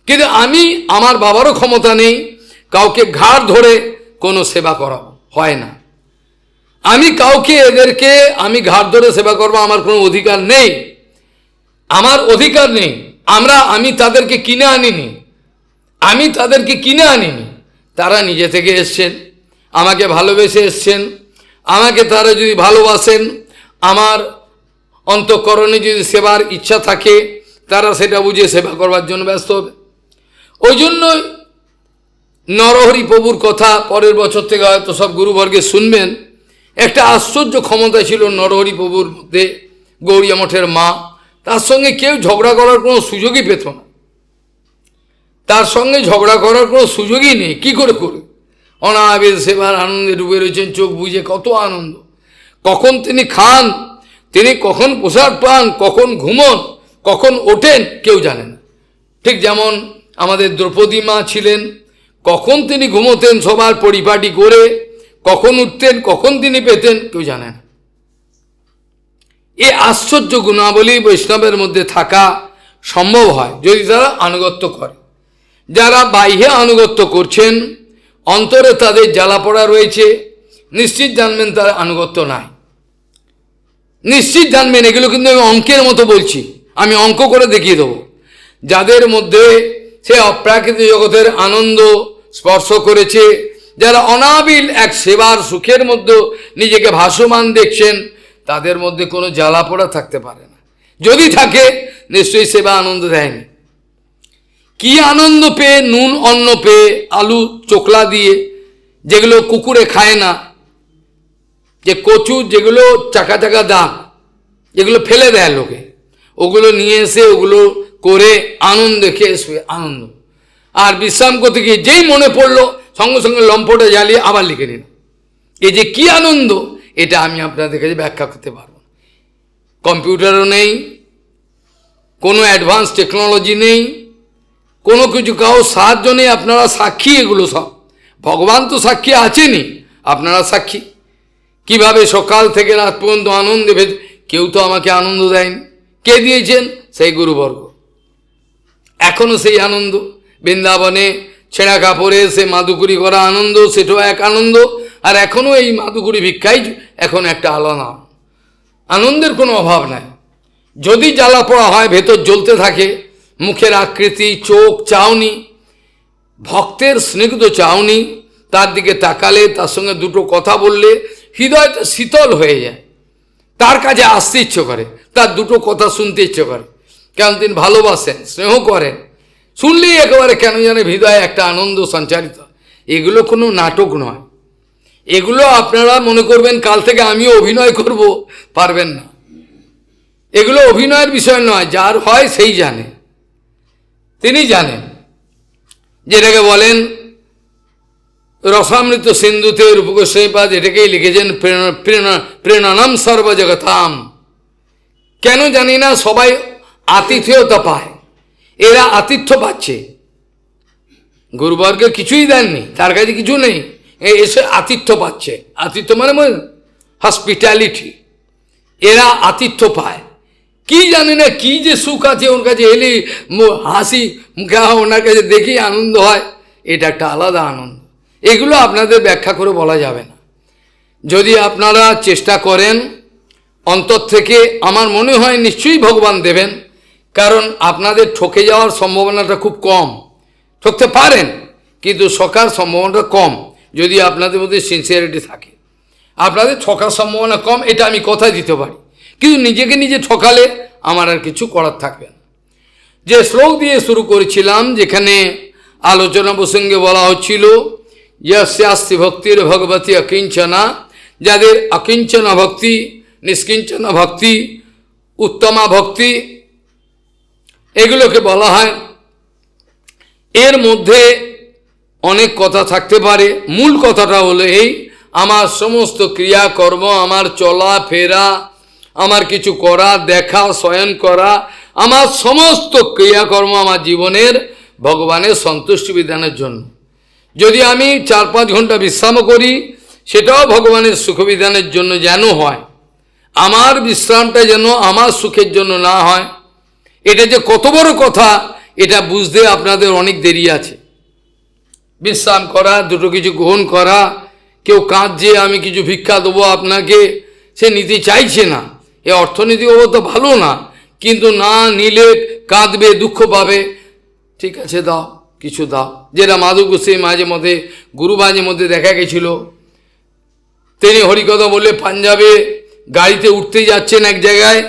কিন্তু আমি, আমার বাবারও ক্ষমতা নেই কাউকে ঘাড় ধরে কোনো সেবা করা হয় না। আমি কাউকে এদেরকে আমি ঘাড় ধরে সেবা করবো আমার কোনো অধিকার নেই, আমার অধিকার নেই। আমি তাদেরকে কিনে আনিনি, তারা নিজে থেকে এসছেন, আমাকে ভালোবেসে এসছেন। আমাকে তারা যদি ভালোবাসেন, আমার অন্তঃকরণে যদি সেবার ইচ্ছা থাকে, তারা সেটা বুঝে সেবা করবার জন্য ব্যস্ত হবে। ওই জন্যই নরহরি প্রভুর কথা পরের বছর থেকে হয়তো সব গুরুবর্গে শুনবেন। একটা আশ্চর্য ক্ষমতা ছিল নরহরি প্রভুর মধ্যে। গৌড়িয়া মঠের মা, তার সঙ্গে কেউ ঝগড়া করার কোনো সুযোগই পেত না, তার সঙ্গে ঝগড়া করার কোনো সুযোগই নেই। কি করে করে অনাবিল সেবার আনন্দে ডুবে রয়েছেন, চোখ বুঝে কত আনন্দ। কখন তিনি খান, তিনি কখন প্রসাদ পান, কখন ঘুমন, কখন ওঠেন, কেউ জানে না। ঠিক যেমন আমাদের দ্রৌপদী মা ছিলেন, কখন তিনি ঘুমোতেন সবার পরিপাটি করে, কখন উঠতেন, কখন তিনি পেতেন, কেউ জানে না। এই আশ্চর্য গুণাবলী বৈষ্ণবের মধ্যে থাকা সম্ভব হয় যদি তারা আনুগত্য করে। যারা বাহ্যে আনুগত্য করছেন, অন্তরে তাদের জ্বালাপোড়া রয়েছে, নিশ্চিত জানবেন তার আনুগত্য নাই, নিশ্চিত জানবেন। এগুলো কিন্তু আমি অঙ্কের মতো বলছি, আমি অঙ্ক করে দেখিয়ে দেবো। যাদের মধ্যে সে অপ্রাকৃত জগতের আনন্দ স্পর্শ করেছে, যারা অনাবিল এক সেবার সুখের মধ্যে নিজেকে ভাসমান দেখছেন, তাদের মধ্যে কোনো জ্বালাপোড়া থাকতে পারে না। যদি থাকে নিশ্চয়ই সেবা আনন্দ দেয়নি। কি আনন্দ পেয়ে, নুন অন্ন পেয়ে, আলু চোকলা দিয়ে, যেগুলো কুকুরে খায় না, যে কচু যেগুলো চাকা চাকা দাগ, যেগুলো ফেলে দেয় লোকে, ওগুলো নিয়ে এসে ওগুলো করে আনন্দ খেয়ে শুয়ে আনন্দ। আর বিশ্রাম করতে গিয়ে যেই মনে পড়লো সঙ্গে সঙ্গে লম্পটে জ্বালিয়ে আবার লিখে নিন। এই যে কি আনন্দ, এটা আমি আপনাদের কাছে ব্যাখ্যা করতে পারবো। কম্পিউটারও নেই, কোনো অ্যাডভান্স টেকনোলজি নেই, কোনো কিছু কারো সাহায্য নেই। আপনারা সাক্ষী, এগুলো সব ভগবান তো সাক্ষী আছেনই, আপনারা সাক্ষী। কিভাবে সকাল থেকে রাত পর্যন্ত আনন্দে কেউ তো আমাকে আনন্দ দেয়নি, কে দিয়েছেন? সেই গুরুবর্গ। এখনো সেই আনন্দ, বৃন্দাবনে ছেঁড়া কাপড়ে সে মাদুকুরি করা আনন্দ, সেটাও এক আনন্দ। আর এখনো এই মাদুকুরি ভিক্ষাই এখন একটা আলাদা আনন্দের কোনো অভাব নাই। যদি জ্বালা পড়া হয়, ভেতর জ্বলতে থাকে, মুখের আকৃতি, চোখ, চাউনি, ভক্তের স্নিগ্ধ চাউনি, তার দিকে তাকালে, তার সঙ্গে দুটো কথা বললে হৃদয়টা শীতল হয়ে যায়, তার কাছে আসতে ইচ্ছে করে, তার দুটো কথা শুনতে ইচ্ছে করে, কারণ তিনি ভালোবাসেন, স্নেহ করেন। শুনলেই একেবারে কেন জানে হৃদয়ে একটা আনন্দ সঞ্চারিত। এগুলো কোনো নাটক নয়, এগুলো আপনারা মনে করবেন কাল থেকে আমিও অভিনয় করব, পারবেন না। এগুলো অভিনয়ের বিষয় নয়, যার হয় সেই জানে, তিনি জানেন। যেটাকে বলেন রসামৃত সিন্ধুতে রূপগোস্বামীপাদ এটাকেই লিখেছেন প্রেরণাম সর্বজগতাম। কেন জানি না সবাই আতিথেয়তা পায়, এরা আতিথ্য পাচ্ছে। গুরুবর্গ কিছুই দেননি, তার কাছে কিছু নেই, এসে আতিথ্য পাচ্ছে। আতিথ্য মানে হসপিটালিটি, এরা আতিথ্য পায়। কি জানি না কি যে সুখ আছে ওর কাছে এলে, হাসি মুখে ওনার কাছে দেখি আনন্দ হয়, এটা একটা আলাদা আনন্দ। এগুলো আপনাদের ব্যাখ্যা করে বলা যাবে না। যদি আপনারা চেষ্টা করেন অন্তর থেকে, আমার মনে হয় নিশ্চয়ই ভগবান দেবেন, কারণ আপনাদের ঠকে যাওয়ার সম্ভাবনাটা খুব কম। ঠকতে পারেন, কিন্তু ঠকার সম্ভাবনাটা কম যদি আপনাদের মধ্যে সিনসিয়ারিটি থাকে। আপনাদের ঠকার সম্ভাবনা কম, এটা আমি কথা দিতে পারি, কিন্তু নিজেকে নিজে ঠকালে আমার আর কিছু করার থাকবে না। যে শ্লোক দিয়ে শুরু করেছিলাম, যেখানে আলোচনা প্রসঙ্গে বলা হচ্ছিল ইয়াস্যাস্তি ভক্তির ভগবতী অকিঞ্চনা, যাদের অকিঞ্চনা ভক্তি, নিষ্কিঞ্চনা ভক্তি, উত্তমা ভক্তি, এগুলোকে বলা হয়। এর মধ্যে অনেক কথা থাকতে পারে, মূল কথাটা হলো এই, আমার সমস্ত ক্রিয়াকর্ম, আমার চলা ফেরা, আমার কিছু করা, দেখা, শয়ন করা, আমার সমস্ত ক্রিয়াকর্ম আমার জীবনের ভগবানের সন্তুষ্টি বিধানের জন্য। যদি আমি 4-5 ঘন্টা বিশ্রাম করি, সেটাও ভগবানের সুখবিধানের জন্য যেন হয়। আমার বিশ্রামটা যেন আমার সুখের জন্য না হয়। এটা যে কত বড় কথা, এটা বুঝতে আপনাদের অনেক দেরি আছে। বিশ্রাম করা, দুটো কিছু গ্রহণ করা, কেউ কাঁদছে আমি কিছু ভিক্ষা দেবো আপনাকে, সে নিতে চাইছে না, এ অর্থনৈতিক অবস্থা ভালো না, কিন্তু না নিলে কাঁদবে, দুঃখ পাবে, ঠিক আছে দাও, কিছু দাও। যেটা মাধব গোস্বামী মাঝে মধ্যে, গুরু মাঝে মধ্যে দেখা গেছিল, তিনি হরিকথা বলে পাঞ্জাবে গাড়িতে উঠতে যাচ্ছেন, এক জায়গায়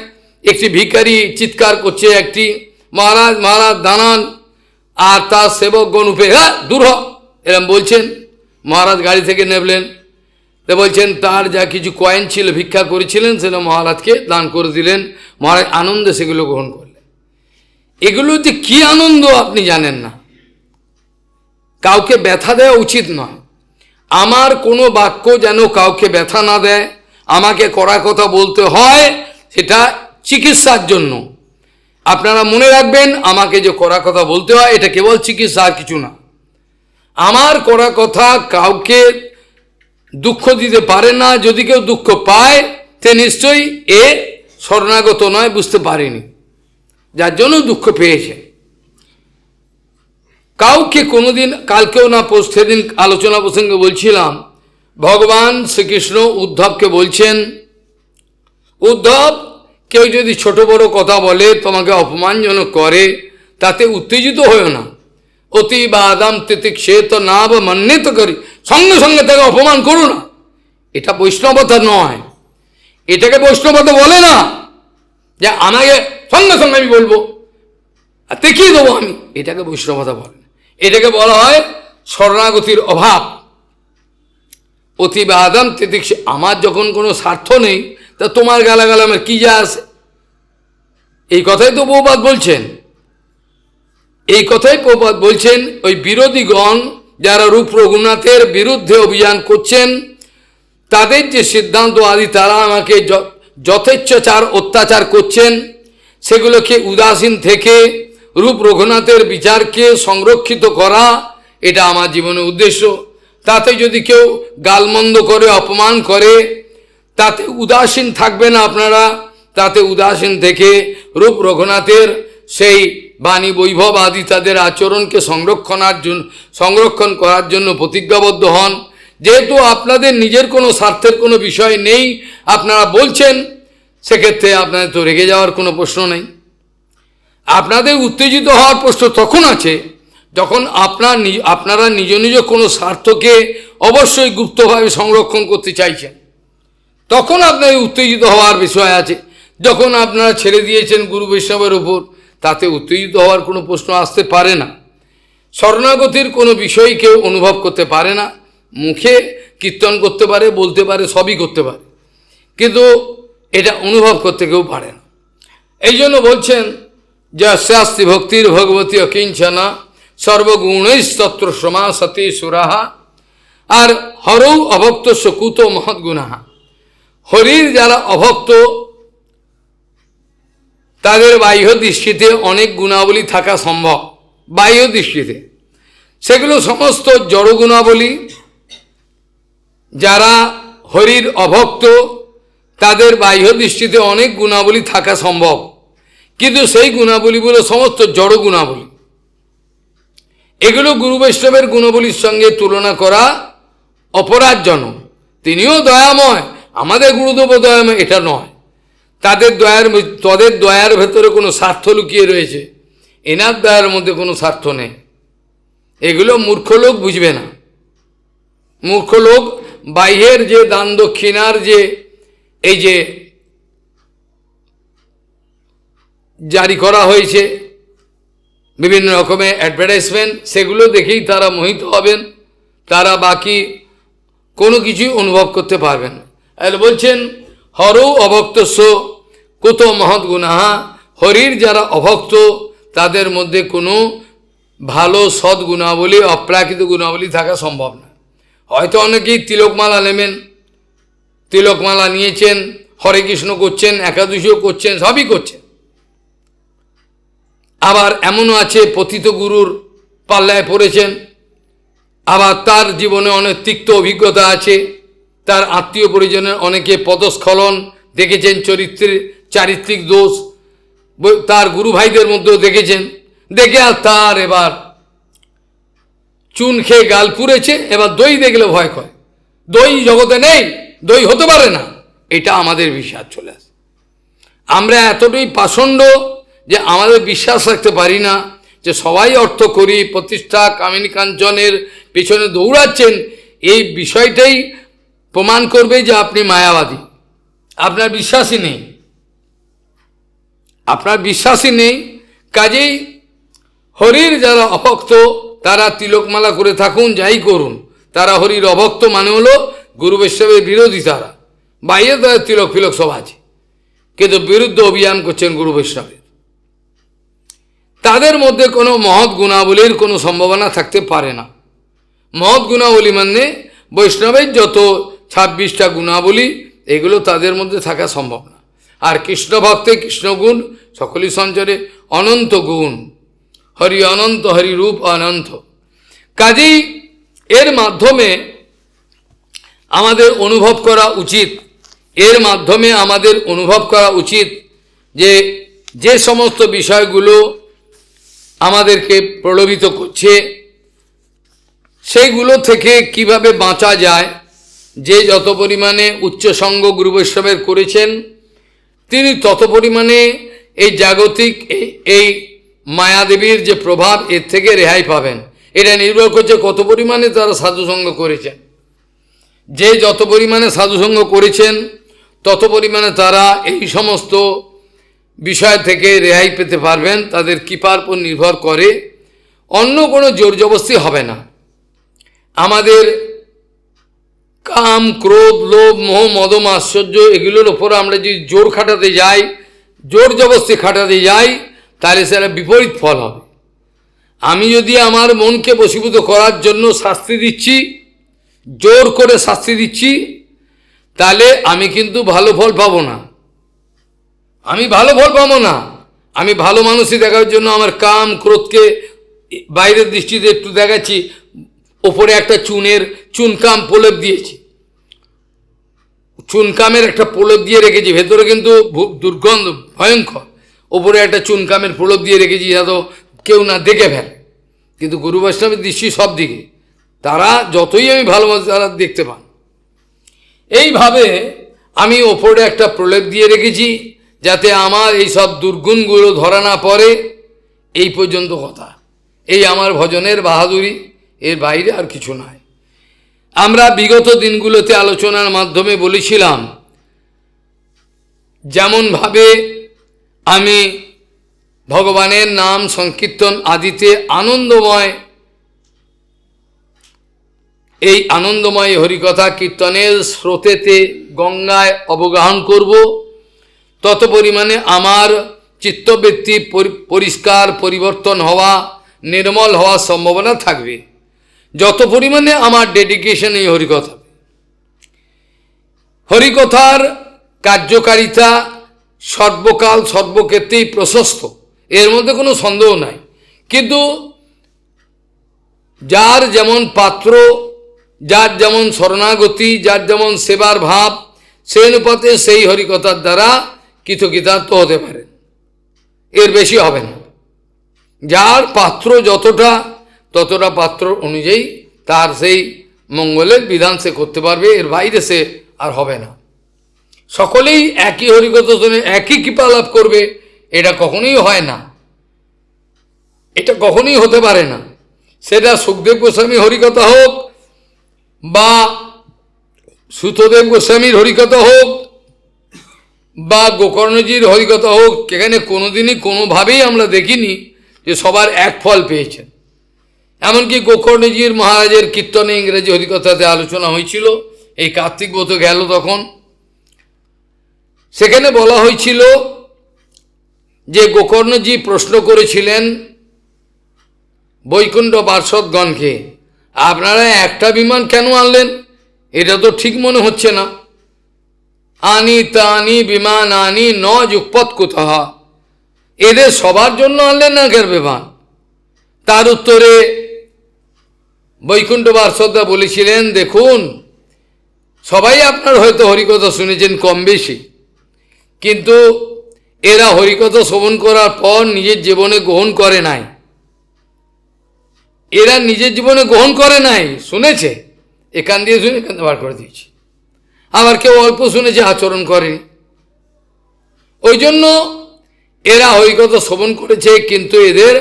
একটি ভিখারি চিৎকার করছে, একটি মহারাজ মহারাজ দানান, আর তার সেবকগণ উপে হ্যাঁ দূর হ এরম বলছেন। মহারাজ গাড়ি থেকে নেমলেন, তো বলছেন তার যা কিছু কয়েন ছিল ভিক্ষা করেছিলেন সেটা মহারাজকে দান করে দিলেন। মহারাজ আনন্দে সেগুলো গ্রহণ করলেন। এগুলো যে কি আনন্দ আপনি জানেন না। কাউকে ব্যথা দেওয়া উচিত নয়। আমার কোনো বাক্য যেন কাউকে ব্যথা না দেয়, আমাকে কড়া কথা বলতে হয় সেটা চিকিৎসার জন্য। আপনারা মনে রাখবেন, আমাকে যে কড়া কথা বলতে হয় এটা কেবল চিকিৎসা, আর কিছু না। আমার কড়া কথা কাউকে দুঃখ দিতে পারে না। যদি কেউ দুঃখ পায় সে নিশ্চয়ই এ শরণাগত নয়, বুঝতে পারেনি, যার জন্য দুঃখ পেয়েছে। কাউকে কোনোদিন, কালকেও না সেদিন আলোচনা প্রসঙ্গে বলছিলাম, ভগবান শ্রীকৃষ্ণ উদ্ধবকে বলছেন, উদ্ধব, কেউ যদি ছোট বড় কথা বলে, তোমাকে অপমানজনক করে, তাতে উত্তেজিত হয়েও না। অতি বা আদাম তিতিক্ষেত না বা মান্যিত করি, সঙ্গে সঙ্গে তাকে অপমান করো না। এটা বৈষ্ণবতা নয়, এটাকে বৈষ্ণবতা বলে না যে আমাকে সঙ্গে সঙ্গে আমি বলবো আর দেখিয়ে দেবো আমি, এটাকে বৈষ্ণবতা বলে না। এটাকে বলা হয় শরণাগতির অভাব। অতি বা আদাম তিতিক্ষে, আমার যখন কোনো স্বার্থ নেই তা তোমার গালাগাল আমার কি যা আসে, এই কথাই তো প্রভুপাদ বলছেন। এই কথাই প্রভুপাদ বলছেন। ওই বিরোধীগণ যারা রূপ রঘুনাথের বিরুদ্ধে অভিযান করছেন, তাদের যে সিদ্ধান্ত আদি, তারা আমাকে যথেচ্ছাচার অত্যাচার করছেন, সেগুলোকে উদাসীন থেকে রূপ রঘুনাথের বিচারকে সংরক্ষিত করা, এটা আমার জীবনের উদ্দেশ্য। তাতে যদি কেউ গালমন্দ করে, অপমান করে, তাতে উদাসীন থাকবে না আপনারা। তাতে উদাসীন থেকে রূপ রঘুনাথের সেই বাণী বৈভব আদি তাদের আচরণকে সংরক্ষণ করার জন্য প্রতিজ্ঞাবদ্ধ হন। যেহেতু আপনাদের নিজের কোনো স্বার্থের কোনো বিষয় নেই, আপনারা বলছেন, সেক্ষেত্রে আপনাদের তো রেগে যাওয়ার কোনো প্রশ্ন নেই। আপনাদের উত্তেজিত হওয়ার প্রশ্ন তখন আছে যখন আপনারা নিজ নিজ কোনো স্বার্থকে অবশ্যই গুপ্তভাবে সংরক্ষণ করতে চাইছেন, তখন আপনার উত্তেজিত হওয়ার বিষয় আছে। যখন আপনারা ছেড়ে দিয়েছেন গুরু বৈষ্ণবের উপর, তাতে উত্তেজিত হওয়ার কোনো প্রশ্ন আসতে পারে না। শরণাগতির কোনো বিষয় কেউ অনুভব করতে পারে না। মুখে কীর্তন করতে পারে, বলতে পারে, সবই করতে পারে, কিন্তু এটা অনুভব করতে কেউ পারে না। এই জন্য বলছেন যে শাস্তি ভক্তির ভগবতী অকিঞ্চনা সর্বগুণৈস্তত্র সমাসতি সুরাহা, আর হরৌ অভক্ত সকুত মহৎ গুণাহা। হরির যারা অভক্ত, তাদের বাহ্য দৃষ্টিতে অনেক গুণাবলী থাকা সম্ভব। বাহ্য দৃষ্টিতে সেগুলো সমস্ত জড় গুণাবলী। যারা হরির অভক্ত, তাদের বাহ্য দৃষ্টিতে অনেক গুণাবলী থাকা সম্ভব, কিন্তু সেই গুণাবলীগুলো সমস্ত জড় গুণাবলী। এগুলো গুরু বৈষ্ণবের গুণাবলীর সঙ্গে তুলনা করা অপরাধজনক। তিনিও দয়াময়, আমাদের গুরুদেব দয়াময়, এটা নয়। তাদের দয়ার ভেতরে কোনো স্বার্থ লুকিয়ে রয়েছে, এনার দয়ার মধ্যে কোনো স্বার্থ নেই। এগুলো মূর্খ লোক বুঝবে না। মূর্খ লোক বাহ্যের যে দান দক্ষিণার যে এই যে জারি করা হয়েছে বিভিন্ন রকমের অ্যাডভার্টাইজমেন্ট, সেগুলো দেখেই তারা মোহিত হবেন, তারা বাকি কোনো কিছুই অনুভব করতে পারবেন। আর বলছেন হরৌ অভক্তস্য কুত মহৎ গুণাহা, হরির যারা অভক্ত তাদের মধ্যে কোনো ভালো সৎ গুণাবলী, অপ্রাকৃত গুণাবলী থাকা সম্ভব না। হয়তো অনেকেই তিলকমালা নেবেন, তিলকমালা নিয়েছেন, হরে কৃষ্ণ করছেন, একাদশীও করছেন, সবই করছেন। আবার এমনও আছে পতিত গুরুর পাল্লায় পড়েছেন, আবার তার জীবনে অনেক তিক্ত অভিজ্ঞতা আছে, তার আত্মীয় পরিজনের অনেকে পদস্খলন দেখেছেন, চারিত্রিক দোষ তার গুরু ভাইদের মধ্যেও দেখেছেন। দেখে আর তার এবার চুন খেয়ে গাল পুড়েছে, এবার দই দেখলে ভয় করে। দই জগতে নেই, দই হতে পারে না, এটা আমাদের বিশ্বাস চলে আসে। আমরা এতটাই পাষণ্ড যে আমাদের বিশ্বাস রাখতে পারি না যে সবাই অর্থ করি, প্রতিষ্ঠা, কামিনী কাঞ্চনের পেছনে দৌড়াচ্ছেন। এই বিষয়টাই প্রমাণ করবে যে আপনি মায়াবাদী, আপনার বিশ্বাসই নেই, আপনার বিশ্বাসই নেই। কাজেই হরির যারা অভক্ত তারা তিলকমালা করে থাকুন, যাই করুন, তারা হরির অভক্ত মানে হলো গুরু বৈষ্ণবের বিরোধী। তারা বাইরে তাদের তিলক ফিলক সব আছে, কিন্তু বিরুদ্ধে অভিযান করছেন গুরু বৈষ্ণবের। তাদের মধ্যে কোনো মহৎ গুণাবলীর কোনো সম্ভাবনা থাকতে পারে না। মহৎ গুণাবলী মানে বৈষ্ণবের যত 26টা গুণাবলী, এগুলো তাদের মধ্যে থাকা সম্ভব না। আর কৃষ্ণ ভক্তে কৃষ্ণগুণ সকলই সঞ্চরে, অনন্ত গুণ, হরি অনন্ত, হরি রূপ অনন্ত। কাজেই এর মাধ্যমে আমাদের অনুভব করা উচিত, এর মাধ্যমে আমাদের অনুভব করা উচিত যে যে সমস্ত বিষয়গুলো আমাদেরকে প্রলোভিত করছে সেইগুলো থেকে কিভাবে বাঁচা যায়। যে যত পরিমাণে উচ্চসঙ্গ গুরু বৈষ্ণবের করেছেন তিনি তত পরিমাণে এই জাগতিক এই মায়াদেবীর যে প্রভাব এর থেকে রেহাই পাবেন। এটা নির্ভর করছে কত পরিমাণে তারা সাধুসঙ্গ করেছেন। যে যত পরিমাণে সাধুসঙ্গ করেছেন তত পরিমাণে তারা এই সমস্ত বিষয় থেকে রেহাই পেতে পারবেন। তাদের কৃপার উপর নির্ভর করে, অন্য কোনো জোর জবরদস্তি হবে না। আমাদের কাম, ক্রোধ, লোভ, মোহ, মদম, আশ্চর্য এগুলোর ওপর আমরা যদি জোর খাটাতে যাই, জোর জবরদস্তি খাটাতে যাই, তাহলে সেটা বিপরীত ফল হবে। আমি যদি আমার মনকে বশীভূত করার জন্য শাস্তি দিচ্ছি, জোর করে শাস্তি দিচ্ছি, তাহলে আমি কিন্তু ভালো ফল পাবো না। আমি ভালো ফল পাবো না। আমি ভালো মানুষই দেখার জন্য আমার কাম ক্রোধকে বাইরের দৃষ্টিতে একটু দেখাচ্ছি, ওপরে একটা চুনকাম প্রলেপ দিয়েছি, চুনকামের একটা প্রলেপ দিয়ে রেখেছি, ভেতরে কিন্তু দুর্গন্ধ ভয়ঙ্কর। ওপরে একটা চুনকামের প্রলেপ দিয়ে রেখেছি যাতে কেউ না দেখে ফেলে। কিন্তু গুরু বৈষ্ণবের দৃষ্টি সব দিকে, তারা যতই আমি ভালোবাসি তারা দেখতে পান। এইভাবে আমি ওপরে একটা প্রলেপ দিয়ে রেখেছি যাতে আমার এই সব দুর্গুণগুলো ধরা না পড়ে। এই পর্যন্ত কথা। এই আমার ভজনের বাহাদুরি, এর বাইরে আর কিছু নয়। আমরা বিগত দিনগুলোতে আলোচনার মাধ্যমে বলেছিলাম যেমনভাবে আমি ভগবানের নাম সংকীর্তন আদিতে আনন্দময়, এই আনন্দময় হরিকথা কীর্তনের স্রোতেতে গঙ্গায় অবগাহন করব, তত পরিমাণে আমার চিত্তবৃত্তি পরিষ্কার পরিবর্তন হওয়া, নির্মল হওয়ার সম্ভাবনা থাকবে। যত পরিমাণে আমার ডেডিকেশন এই হরিকথা, হরিকথার কার্যকারিতা সর্বকাল সর্বক্ষেত্রেই প্রশস্ত, এর মধ্যে কোনো সন্দেহ নাই। কিন্তু যার যেমন পাত্র, যার যেমন শরণাগতি, যার যেমন সেবার ভাব, সেই অনুপাতে সেই হরিকথার দ্বারা কৃতকৃতার্থ হতে পারে, এর বেশি হবে না। যার পাত্র যতটা, ততটা পাত্র অনুযায়ী তার সেই মঙ্গলের বিধান সে করতে পারবে, এর বাইরে সে আর হবে না। সকলেই একই হরিকথা শুনে একই কৃপা লাভ করবে, এটা কখনোই হয় না, এটা কখনোই হতে পারে না। সেটা সুখদেব গোস্বামী হরিকথা হোক বা সুতদেব গোস্বামীর হরিকথা হোক বা গোকর্ণজির হরিকথা হোক, এখানে কোনোদিনই কোনোভাবেই আমরা দেখিনি যে সবার এক ফল পেয়েছেন। এমনকি গোকর্ণজির মহারাজের কীর্তনে ইংরেজি হরিকথাতে আলোচনা হয়েছিল, এই কার্তিক ব্রত গেল তখন, সেখানে বলা হয়েছিল যে গোকর্ণজি প্রশ্ন করেছিলেন বৈকুণ্ঠ পার্ষদগণকে, আপনারা একটা বিমান কেন আনলেন? এটা তো ঠিক মনে হচ্ছে না। আনি তানি বিমান আনি ন যুগপৎ কুতঃ, এদের সবার জন্য আনলেন না কেন বিমান? তার উত্তরে বৈকুণ্ঠ পার্ষদরা বলেছিলেন, দেখুন সবাই আপনার হয়তো হরিকথা শুনেছেন কম বেশি, কিন্তু এরা হরিকথা শ্রবণ করার পর নিজের জীবনে গ্রহণ করে নাই। এরা নিজের জীবনে গ্রহণ করে নাই, শুনেছে, এখান দিয়ে শুনে এখান বার করে দিয়েছে। আবার কেউ অল্প শুনেছে, আচরণ করেনি। ওই জন্য এরা হরিকথা শ্রবণ করেছে, কিন্তু এদের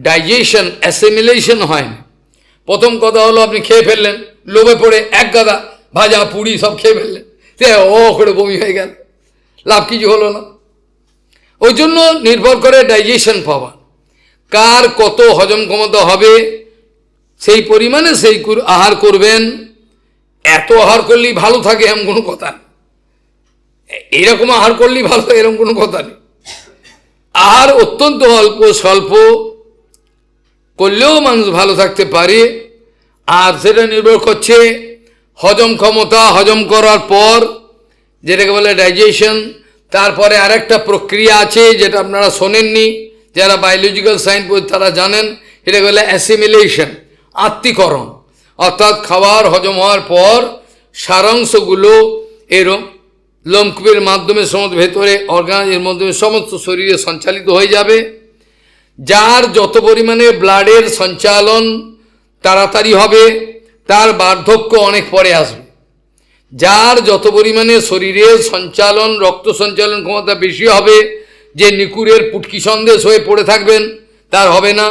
ডাইজেশন, অ্যাসিমিলেশন হয়নি। প্রথম কথা হলো আপনি খেয়ে ফেললেন, লোভে পড়ে এক গাদা ভাজা পুরি সব খেয়ে ফেললেন, ও করে বমি হয়ে গেল, লাভ কিছু হলো না। ওই জন্য নির্ভর করে ডাইজেশন পাওয়া, কার কত হজম ক্ষমতা হবে সেই পরিমাণে সেই আহার করবেন। এত আহার করলেই ভালো থাকে এমন কোনো কথা নেই, এরকম আহার করলেই ভালো এরকম কোনো কথা নেই। আহার অত্যন্ত অল্প স্বল্প করলেও মানুষ ভালো থাকতে পারে। আর সেটা নির্ভর করছে হজম ক্ষমতা, হজম করার পর যেটাকে বলে ডাইজেশন। তারপরে আরেকটা প্রক্রিয়া আছে যেটা আপনারা শোনেননি, যারা বায়োলজিক্যাল সায়েন্স তারা জানেন, এটাকে বলে অ্যাসিমিলেশন, আত্মীকরণ। অর্থাৎ খাবার হজম হওয়ার পর সারাংশগুলো এরম লোমকূপের মাধ্যমে সমস্ত ভেতরে অর্গানের মাধ্যমে সমস্ত শরীরে সঞ্চালিত হয়ে যাবে। যার যত পরিমাণে ব্লাডের সঞ্চালন তাড়াতাড়ি হবে তার বার্ধক্য অনেক পরে আসবে। যার যত পরিমাণে শরীরে সঞ্চালন রক্ত সঞ্চালন ক্ষমতা বেশি হবে, যে নিকুরের পুটকি সন্দেশ হয়ে পড়ে থাকবেন তার হবে না।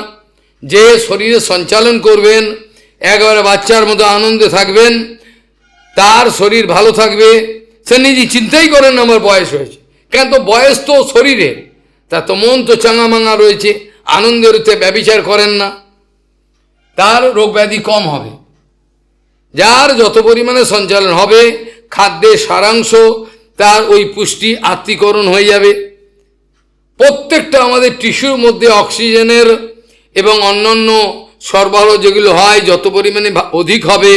যে শরীরে সঞ্চালন করবেন, একেবারে বাচ্চার মতো আনন্দে থাকবেন, তার শরীর ভালো থাকবে। সে নিজে চিন্তাই করেন না আমার বয়স হয়েছে, কেন তো বয়স তো শরীরে, তা তো মন তো চাঙামাঙা রয়েছে, আনন্দের হতে ব্যভিচার করেন না, তার রোগ ব্যাধি কম হবে। যার যত পরিমাণে সঞ্চালন হবে খাদ্যের সারাংশ তার ওই পুষ্টি আত্মীকরণ হয়ে যাবে। প্রত্যেকটা আমাদের টিস্যুর মধ্যে অক্সিজেনের এবং অন্যান্য সরবরাহ যেগুলো হয় যত পরিমাণে অধিক হবে,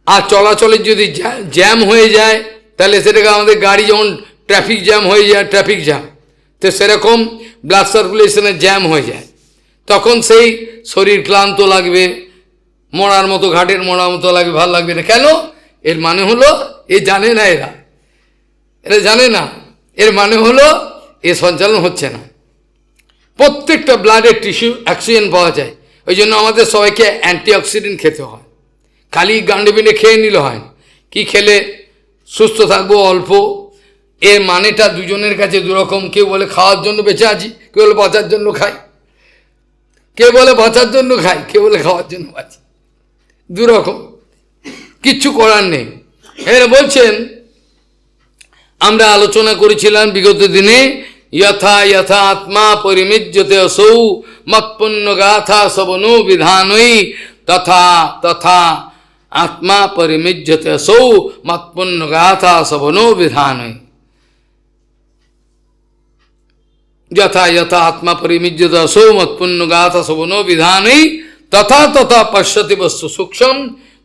আর চলাচলের যদি জ্যাম হয়ে যায় তাহলে সেটাকে আমাদের গাড়ি যেমন ট্রাফিক জ্যাম হয়ে যায়, ট্রাফিক জ্যাম, তো সেরকম ব্লাড সার্কুলেশনের জ্যাম হয়ে যায়, তখন সেই শরীর ক্লান্ত লাগবে, মরার মতো ঘাটের মরার মতো লাগবে, ভালো লাগবে না। কেন? এর মানে হলো এ জানে না, এরা জানে না, এর মানে হলো এ সঞ্চালন হচ্ছে না। প্রত্যেকটা ব্লাডের টিস্যু অক্সিজেন পাওয়া যায়, ওই জন্য আমাদের সবাইকে অ্যান্টিঅক্সিডেন্ট খেতে হয়। খালি গান্ডে বিন্ডে খেয়ে নিলে হয় না, কি খেলে সুস্থ থাকবো অল্প। এর মানেটা দুজনের কাছে দুরকম। কেউ বলে খাওয়ার জন্য বেঁচে আছি, কেউ বলে বাঁচার জন্য খাই, কেউ বলে বাঁচার জন্য খাই, কেউ বলে খাওয়ার জন্য বাঁচি, দুরকম, কিচ্ছু করার নেই। এরা বলছেন, আমরা আলোচনা করেছিলাম বিগত দিনে, যথা যথা আত্মা পরিমিজ্যতে অসৌ মৎপন্ন গাথা সবনো বিধানই তথা তথা আত্মা পরিমিজ্যতে অসৌ মৎপন্ন গাথা সবনো বিধানই। যথা যথা আত্মা পরিমিজ্যতে অসৌ মৎপন্ন গাথা সবনো বিধানই তথা তথা পশ্যতি বস্তু সূক্ষ্ম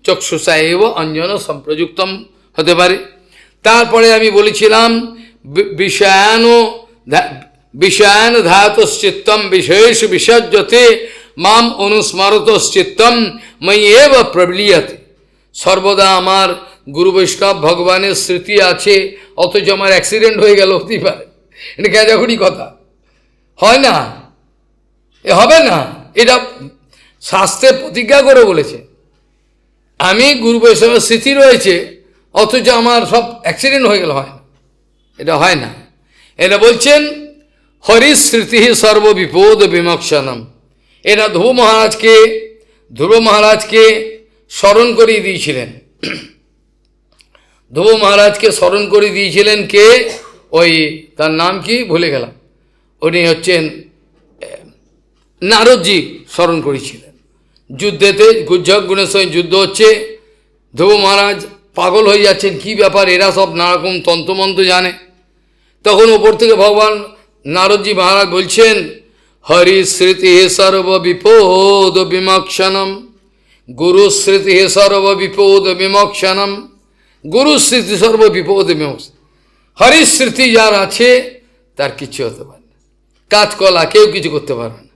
চক্ষুষা এব অঞ্জন সম্প্রযুক্তম হতে পারে। তারপরে আমি বলেছিলাম বিষয়ান ধাতশ্চিত্তম বিষয়েষু বিসর্জতে মাম অনুস্মরতশ্চিত্তম মই এব প্রবলীয়তে। সর্বদা আমার গুরু বৈষ্ণব ভগবানের স্মৃতি আছে, অথচ আমার অ্যাক্সিডেন্ট হয়ে গেল, হতেই পারে, এটা কেজাখুড়ি কথা, হয় না, এ হবে না। এটা শাস্ত্রে প্রতিজ্ঞা করে বলেছে, আমি গুরু বৈষ্ণবের স্মৃতি রয়েছে অথচ আমার সব অ্যাক্সিডেন্ট হয়ে গেল, হয় না, এটা হয় না। এটা বলছেন হরির স্মৃতি সর্ববিপদ বিমোক্ষণম। এরা ধ্রুব মহারাজকে স্মরণ করিয়ে দিয়েছিলেন। ধ্রুব মহারাজকে স্মরণ করে দিয়েছিলেন কে? ওই তার নাম কি ভুলে গেলাম, উনি হচ্ছেন নারদজি স্মরণ করেছিলেন। যুদ্ধেতে গুজ্জক গুণের সঙ্গে যুদ্ধ হচ্ছে, ধ্রুব মহারাজ পাগল হয়ে যাচ্ছেন, কি ব্যাপার, এরা সব নানারকম তন্ত্রমন্ত্র জানে। তখন ওপর থেকে ভগবান নারদজি মহারাজ বলছেন, হরি স্মৃতি হে সর্ব বিপদ বিমোক্ষণম, গুরু স্মৃতি হে সর্ব বিপদ বিমোক্ষণম, গুরু স্মৃতি সর্ব বিপদ বিমোক্ষণ। হরি স্মৃতি যার আছে তার কিছু হতে পারে না, কাজকলা কেউ কিছু করতে পারবে না।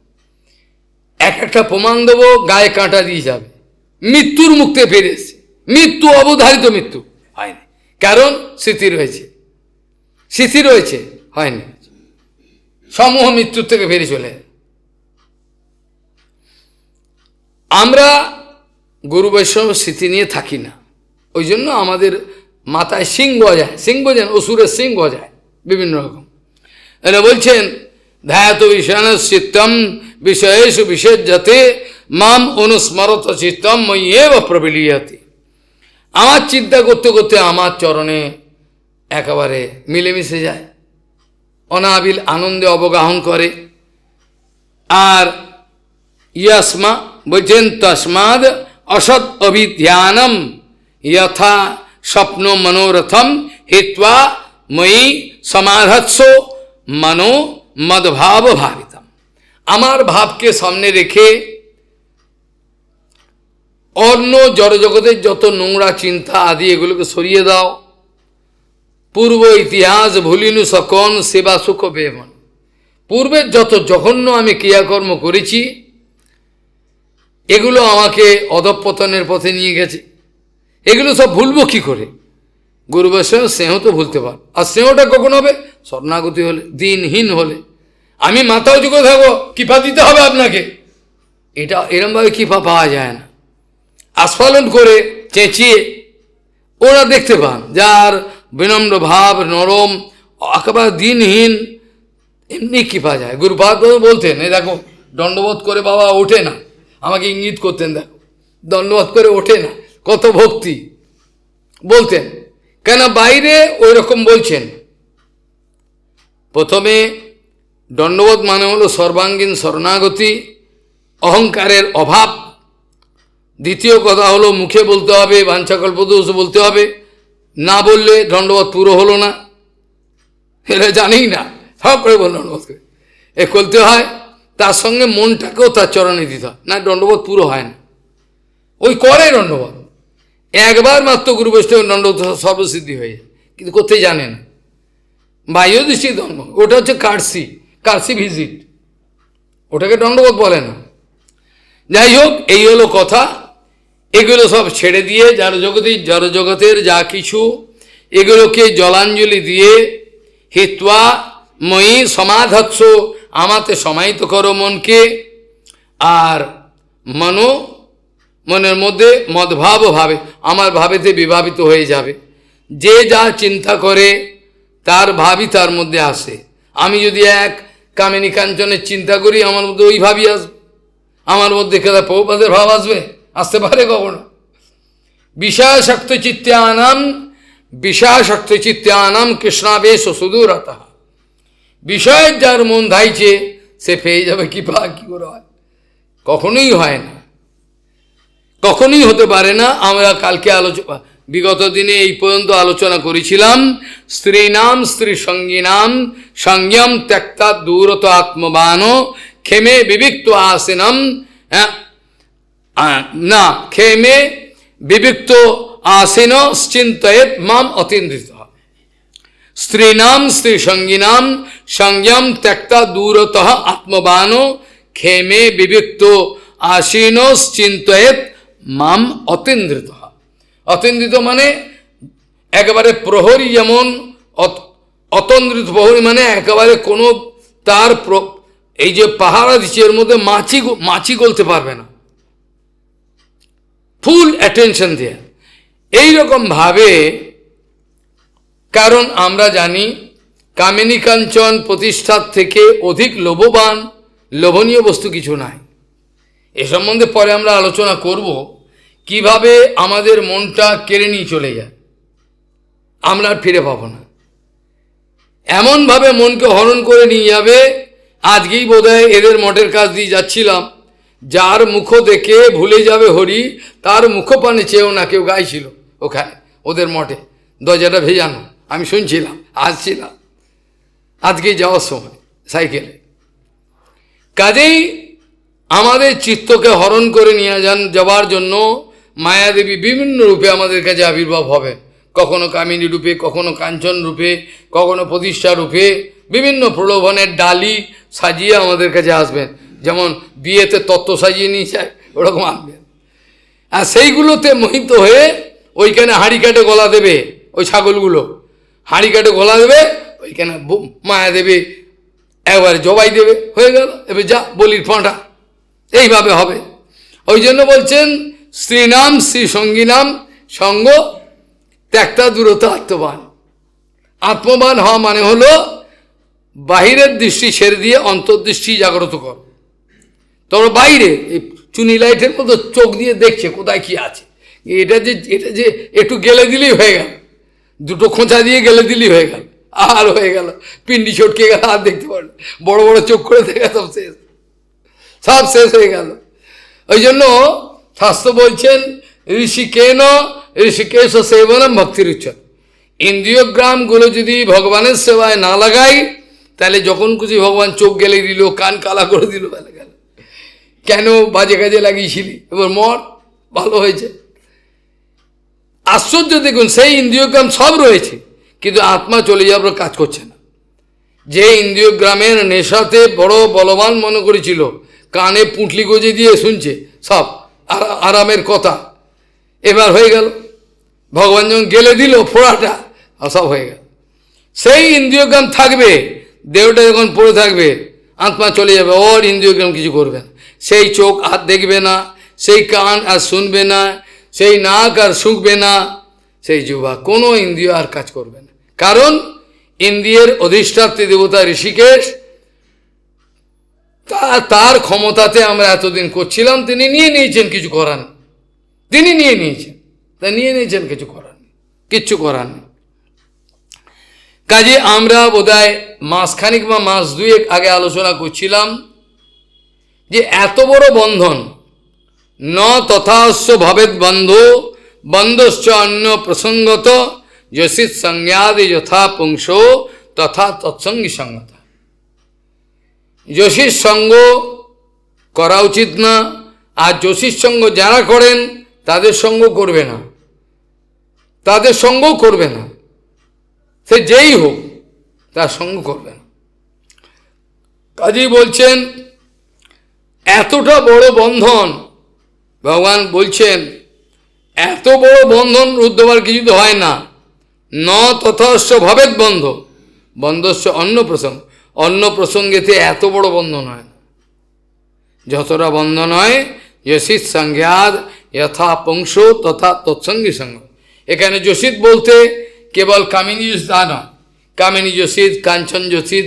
এক একটা প্রমাণ দেবো, গায়ে কাঁটা দিয়ে যাবে, মৃত্যুর মুক্তে ফিরেছে, মৃত্যু অবধারিত মৃত্যু হয়নি, কারণ স্মৃতি রয়েছে, স্মৃতি রয়েছে, হয়নি, সমূহ মৃত্যুর থেকে ফিরে চলে। আমরা গুরু বৈষ্ণব স্মৃতি নিয়ে থাকি না, ওই জন্য আমাদের মাথায় সিং গজায়, সিং বোঝেন, অসুরের সিং গজায় বিভিন্ন রকম। এরা বলছেন ধ্যাত বিষয়ান চিত্তম বিষয়েষু বিসর্জতে মাম অনুস্মরত চিত্তম মই এব প্রবিলীয়তে। আমার চিন্তা করতে করতে আমার চরণে একেবারে মিলেমিশে যায়, অনাবিল আনন্দে অবগাহন করে। আর ইয়াসমা বলছেন তস্মাদ অসৎ অভিধ্যানম যথা স্বপ্ন মনোরথম হিত্বা মই সমাধৎস মনো মদভাব ভাবিতম। আমার ভাবকে সামনে রেখে অন্য জড়জগতের যত নোংরা চিন্তা আদি এগুলোকে সরিয়ে দাও। পূর্ব ইতিহাস ভুলিনু সকন সেবা সুখ বেমন। পূর্বের যত জঘন্য আমি ক্রিয়াকর্ম করেছি এগুলো আমাকে অধঃপতনের পথে নিয়ে গেছে, এগুলো সব ভুলবো কি করে? গুরু বৈষ্ণব স্নেহ তো ভুলতে পার, আর স্নেহটা কখন হবে? শরণাগতি হলে, দিনহীন হলে। আমি মাথা উঁচু করে থাকবো, কৃপা দিতে হবে আপনাকে, এটা এরমভাবে কৃপা পাওয়া যায় না। আস্ফালন করে চেঁচিয়ে ওরা দেখতে পান যার বিনম্র ভাব, নরম, একেবারে দিনহীন, এমনি কৃপা যায়। গুরুপাদ বলতেন, এই দেখো দণ্ডবোধ করে বাবা ওঠে না, আমাকে ইঙ্গিত করতেন, দেখো দণ্ডবোধ করে ওঠে না, কত ভক্তি বলতেন। কেন বাইরে ওই রকম বলছেন? প্রথমে দণ্ডবোধ মানে হলো সর্বাঙ্গীন শরণাগতি, অহংকারের অভাব। দ্বিতীয় কথা হলো মুখে বলতে হবে, বাঞ্ছাকল্পদোষ বলতে হবে, না বললে দণ্ডবোধ পুরো হলো না। এরা জানেই না, সব করে বল দণ্ডবোধ করে এ করতে হয়, তার সঙ্গে মনটাকেও তার চরণে দিতে হয়, না দণ্ডবোধ পুরো হয় না। ওই করে দণ্ডবোধ একবার মাত্র গুরু বৈষ্ণব দণ্ডবোধ সর্বসিদ্ধি হয়ে যায়, কিন্তু করতে জানে না। বাহ্য দৃষ্টি দণ্ড, ওটা হচ্ছে কার্সি ভিজিট, ওটাকে দণ্ডবোধ বলে না। যাই হোক, এই হলো কথা। এগুলো সব ছেড়ে দিয়ে জড়জগতের যা কিছু এগুলোকে জলাঞ্জলি দিয়ে হিত্বা মই সমাধৎস, আমাতে সমাহিত করো মনকে, আর মনের মধ্যে মদভাব ভাবে, আমার ভাবেতে বিভাবিত হয়ে যাবে। যে যা চিন্তা করে তার ভাবই তার মধ্যে আসে। আমি যদি এক কামিনী কাঞ্চনের চিন্তা করি, আমার মধ্যে ওই ভাবই আসবে। আমার মধ্যে কেদা প্রভুপাদের ভাব আসবে? আসতে পারে কখনো? বিষয়াসক্ত চিত্তানাম কৃষ্ণাবেশ সুদূরতঃ। বিষয়ের যার মন ধাইছে সে পেয়ে যাবে কৃপা। কি করে হয়? কখনোই হয় না, কখনোই হতে পারে না। আমরা কালকে বিগত দিনে এই পর্যন্ত আলোচনা করেছিলাম, স্ত্রীনাম স্ত্রী সঙ্গীনাম সংযম ত্যক্তা দূরত আত্মবান ক্ষেমে বিবিক্ত আসিনম, না ক্ষেমে বিবিক্ত আসিন চিন্তয়েত মাম অতীন্দ্রিত। স্ত্রীনাম স্ত্রী সঙ্গীনাম সংযম ত্যক্তা দূরত আত্মবান ক্ষেমে বিবিক্ত আসীন চিন্তয়েত মাম অতীন্দ্রিত। অতীন্দ্রিত মানে একেবারে প্রহরী, যেমন অতন্দ্রিত প্রহরী মানে একেবারে কোনো তার এই যে পাহারা দিচ্ছে এর মধ্যে মাছি গলতে পারবে না, ফুল অ্যাটেনশন দিয়ে এইরকম ভাবে। কারণ আমরা জানি কামিনী কাঞ্চন প্রতিষ্ঠার থেকে অধিক লোভনীয় বস্তু কিছু নাই। এ সম্বন্ধে পরে আমরা আলোচনা করব, কিভাবে আমাদের মনটা কেড়ে নিয়ে চলে যায়, আমরা আর ফিরে পাবো না। এমনভাবে মনকে হরণ করে নিয়ে যাবে। আজকেই বোধহয় এদের মঠের কাছ দিয়ে যাচ্ছিলাম, যার মুখ দেখে ভুলে যাবে হরি তার মুখপানে চেয়েও না, কেউ গাইছিল ওখানে ওদের মঠে, দরজাটা ভেজানো, আমি শুনছিলাম, আসছিলাম আজকেই যাওয়ার সময় সাইকেলে। কাজেই আমাদের চিত্তকে হরণ করে নিয়ে যাওয়ার জন্য মায়াদেবী বিভিন্ন রূপে আমাদের কাছে আবির্ভাব হবে, কখনো কামিনী রূপে, কখনো কাঞ্চন রূপে, কখনো প্রতিষ্ঠা রূপে, বিভিন্ন প্রলোভনের ডালি সাজিয়ে আমাদের কাছে আসবেন। যেমন বিয়েতে তত্ত্ব সাজিয়ে নিয়ে যায়, ওরকম আসবেন। আর সেইগুলোতে মোহিত হয়ে ওইখানে হাঁড়ি কাটে গলা দেবে, ওই ছাগলগুলো হাঁড়ি কাটে গলা দেবে, ওইখানে মায়া দেবে, একবারে জবাই দেবে, হয়ে গেল, এবার যা বলির ফাঁটা, এইভাবে হবে। ওই জন্য বলছেন স্ত্রীনাম শ্রী সঙ্গীনাম সঙ্গ ত্যাগটা দূরত আত্মবান। আত্মবান হওয়া মানে হলো বাহিরের দৃষ্টি ছেড়ে দিয়ে অন্তর্দৃষ্টি জাগ্রত কর। তোমরা বাইরে এই চুনি লাইটের মতো চোখ দিয়ে দেখছে কোথায় কি আছে, এটা যে একটু গেলে দিলেই হয়ে গেল, দুটো খোঁচা দিয়ে গেলে দিলেই হয়ে গেল, আর হয়ে গেল, পিন্ডি ছটকে গেল, আর দেখতে পারল, বড় বড় চোখ করে দেখে সব শেষ হয়ে গেল। ওই জন্য শাস্ত্র বলছেন ঋষিকেশ সেবনম ভক্তির উচ্চত। ইন্দ্রিয়গ্রামগুলো যদি ভগবানের সেবায় না লাগাই, তাহলে যখন খুশি ভগবান চোখ গেলে দিল, কান কালা করে দিল, বেলা গেল, কেন বাজে কাজে লাগিয়েছিলি, এবার মর, ভালো হয়েছে। আশ্চর্য দেখুন, সেই ইন্দ্রিয়গ্রাম সব রয়েছে, কিন্তু আত্মা চলে যাওয়ার কাজ করছে না। যে ইন্দ্রিয়গ্রামের নেশাতে বড় বলবান মনে করেছিল, কানে পুঁটলি গজে দিয়ে শুনছে সব আরামের কথা, এবার হয়ে গেল ভগবান যখন গেলে দিল ফোড়াটা, সব হয়ে গেল। সেই ইন্দ্রিয়গ্রাম থাকবে, দেহটা যখন পড়ে থাকবে, আত্মা চলে যাবে, ওর ইন্দ্রিয়গ্রাম কিছু করবে না। সেই চোখ আর দেখবে না, সেই কান আর শুনবে না, সেই নাক আর শুঁকবে না, সেই জিহ্বা, কোনো ইন্দ্রিয় আর কাজ করবে না। কারণ ইন্দ্রিয়ের অধিষ্ঠাত্রী দেবতা ঋষিকেশ, তার ক্ষমতাতে আমরা এতদিন করছিলাম, তিনি নিয়ে নিয়েছেন, কিছু করার, তিনি নিয়ে নিয়েছেন, তা নিয়ে নিয়েছেন, কিছু করার, কিচ্ছু করার নেই। কাজে আমরা বোধহয় মাসখানিক বা মাস দুয়েক আগে আলোচনা করছিলাম যে এত বড় বন্ধন, ন তথাস্য ভবেদ বন্ধু বন্ধশ্চ অন্য প্রসঙ্গত যশিত সংজ্ঞাদি যথা পুংস তথা তৎসঙ্গী সঙ্গতা। যশির সঙ্গ করা উচিত না, আর যশির সঙ্গ যারা করেন তাদের সঙ্গ করবে না, তাদের সঙ্গ করবে না, সে যেই হোক তার সঙ্গ করবে না। কাজেই বলছেন এতটা বড় বন্ধন, ভগবান বলছেন এত বড় বন্ধন রুদ্ধ হওয়ার কিছু তো হয় না। ন তথাস্য ভবেদ বন্ধ বন্ধস্য অন্য প্রসঙ্গ, অন্য প্রসঙ্গেতে এত বড় বন্ধন হয় না। যতটা বন্ধন হয় যশিত সংজ্ঞাদ যথা পুংস তথা তৎসঙ্গী সঙ্গ। এখানে যশিত বলতে কেবল কামিনী যশিত তা নয়, কামিনী যশিত, কাঞ্চন যশিত,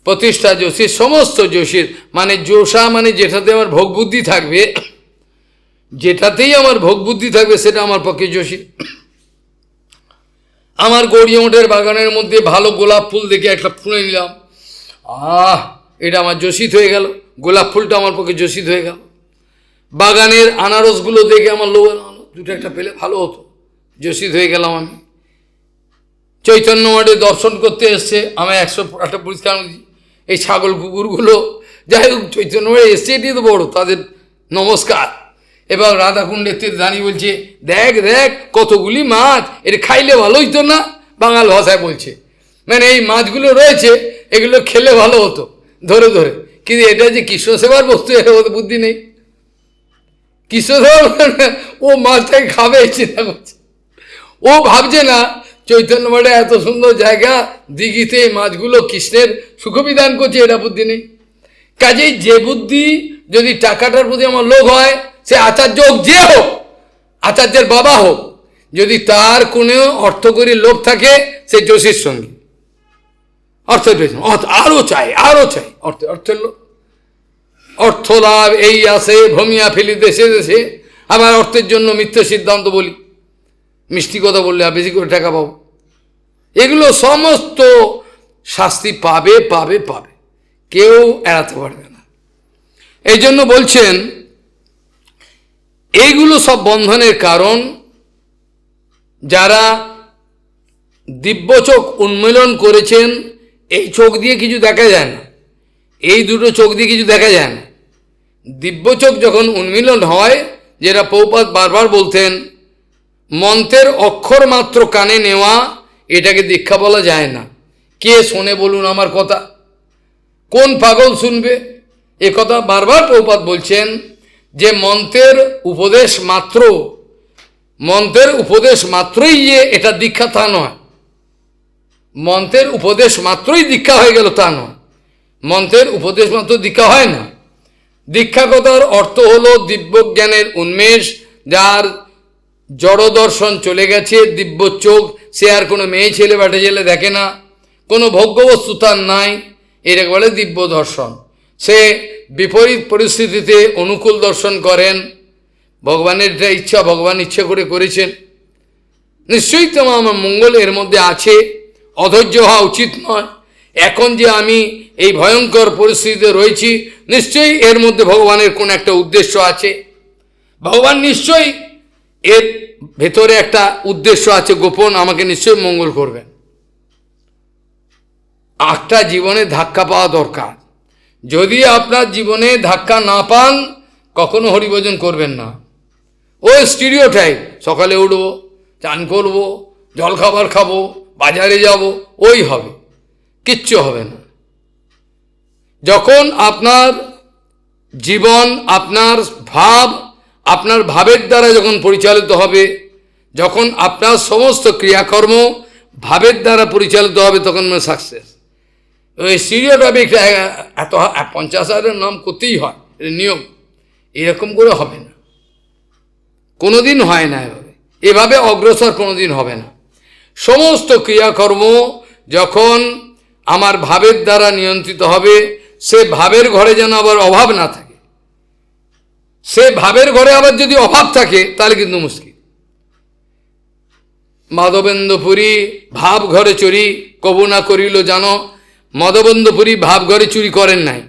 প্রতিষ্ঠা যশিত, সমস্ত যশিত, মানে যোষা মানে যেটাতে আমার ভোগ বুদ্ধি থাকবে, যেটাতেই আমার ভোগ বুদ্ধি থাকবে সেটা আমার পক্ষে যশিত। আমার গৌরী মঠের বাগানের মধ্যে ভালো গোলাপ ফুল দেখে একটা ফুলে নিলাম, এটা আমার যশিত হয়ে গেল, গোলাপ ফুলটা আমার পক্ষে যশিত হয়ে গেল। বাগানের আনারসগুলো দেখে আমার লোভ, দুটো একটা পেলে ভালো হতো, যশিত হয়ে গেলাম আমি। চৈতন্য মঠে দর্শন করতে এসছে, আমি 100 পরিষ্কার, এই ছাগল কুকুরগুলো, যাই হোক চৈতন্য মঠে এসছে, এটি তো বড় তাদের নমস্কার। এবার রাধাকুণ্ডের তীর দাঁড়িয়ে বলছে, দেখ দেখ কতগুলি মাছ, এটা খাইলে ভালো হইতো না, বাঙাল ভাষায় বলছে, মানে এই মাছগুলো রয়েছে এগুলো খেলে ভালো হতো ধরে ধরে, কিন্তু এটা যে কৃষ্ণ সেবার বস্তু, এটা বুদ্ধি নেই। কৃষ্ণ সেবার ও মাছটাকে খাবে চিন্তা করছে, ও ভাবছে না চৈতন্য মঠে এত সুন্দর জায়গা, দিঘিতে মাছগুলো কৃষ্ণের সুখবিধান করছে, এটা বুদ্ধি নেই। কাজেই যে বুদ্ধি, যদি টাকাটার প্রতি আমার লোভ হয়, সে আচার্য হোক, যে হোক, আচার্যের বাবা হোক, যদি তার কোনো অর্থ করি লোভ থাকে, সে যশির সঙ্গী, অর্থের পেছনে আরো চাই আরো চাই, অর্থের লোভ, অর্থ লাভ এই আসে, ভূমিয়া ফেলি দেশে দেশে, আবার অর্থের জন্য মিথ্যে সিদ্ধান্ত বলি, মিষ্টি কথা বললে আর বেশি করে টাকা পাবো, এগুলো সমস্ত শাস্তি পাবে পাবে পাবে, কেউ এড়াতে পারবে না। এই জন্য বলছেন এইগুলো সব বন্ধনের কারণ। যারা দিব্য চোখ উন্মীলন করেছেন, এই চোখ দিয়ে কিছু দেখা যায় না, এই দুটো চোখ দিয়ে কিছু দেখা যায় না। দিব্য চোখ যখন উন্মীলন হয়, যেটা প্রভুপাদ বারবার বলতেন, মন্ত্রের অক্ষর মাত্র কানে নেওয়া, এটাকে দীক্ষা বলা যায় না। কে শোনে বলুন আমার কথা, কোন পাগল শুনবে? এ কথা বারবার প্রভুপাদ বলছেন যে মন্ত্রের উপদেশ মাত্র, মন্ত্রের উপদেশ মাত্রই যে এটা দীক্ষা তা নয়, মন্ত্রের উপদেশ মাত্রই দীক্ষা হয়ে গেল তা নয়, মন্ত্রের উপদেশ মাত্র দীক্ষা হয় না। দীক্ষা কথার অর্থ হলো দিব্যজ্ঞানের উন্মেষ, যার জড় দর্শন চলে গেছে, দিব্য চোখ, সে আর কোনো মেয়ে ছেলে বাটে ছেলে দেখে না, কোনো ভোগ্যবস্তু তার নাই, এটাকে বলে দিব্য দর্শন। সে বিপরীত পরিস্থিতিতে অনুকূল দর্শন করেন, ভগবানের এটা ইচ্ছা, ভগবান ইচ্ছা করে করেছেন, নিশ্চয়ই তো আমার মঙ্গল এর মধ্যে আছে, অধৈর্য হওয়া উচিত নয়। এখন যে আমি এই ভয়ঙ্কর পরিস্থিতিতে রয়েছি, নিশ্চয়ই এর মধ্যে ভগবানের কোন একটা উদ্দেশ্য আছে, ভগবান নিশ্চয়ই এর ভেতরে একটা উদ্দেশ্য আছে গোপন, আমাকে নিশ্চয়ই মঙ্গল করবেন। একটা জীবনে ধাক্কা পাওয়া দরকার, যদি আপনার জীবনে ধাক্কা না পান, কখনো হরিভজন করবেন না। ওই স্টিরিওটাইপ, সকালে উঠবো, চান করবো, জলখাবার খাবো, বাজারে যাব, ওই হবে, কিচ্ছু হবে না। যখন আপনার জীবন, আপনার ভাব, আপনার ভাবের দ্বারা যখন পরিচালিত হবে, যখন আপনার সমস্ত ক্রিয়াকর্ম ভাবের দ্বারা পরিচালিত হবে, তখন সাকসেস। ওই স্টিরিওটাইপ এত 50,000-এর নাম করতেই হয়, এটা নিয়ম, এরকম করে হবে না, কোনোদিন হয় না। এভাবে অগ্রসর কোনোদিন হবে না। সমস্ত ক্রিয়াকর্ম যখন আমার ভাবের দ্বারা নিয়ন্ত্রিত হবে, সে ভাবের ঘরে যেন আবার অভাব না থাকে। সে ভাবের ঘরে আবার যদি অভাব থাকে তাহলে কিন্তু মুশকিল। মাধবেন্দ্রপুরী ভাব ঘরে চুরি কবু না করিল জানো। মাধবেন্দ্রপুরী ভাব ঘরে চুরি করেন নাই।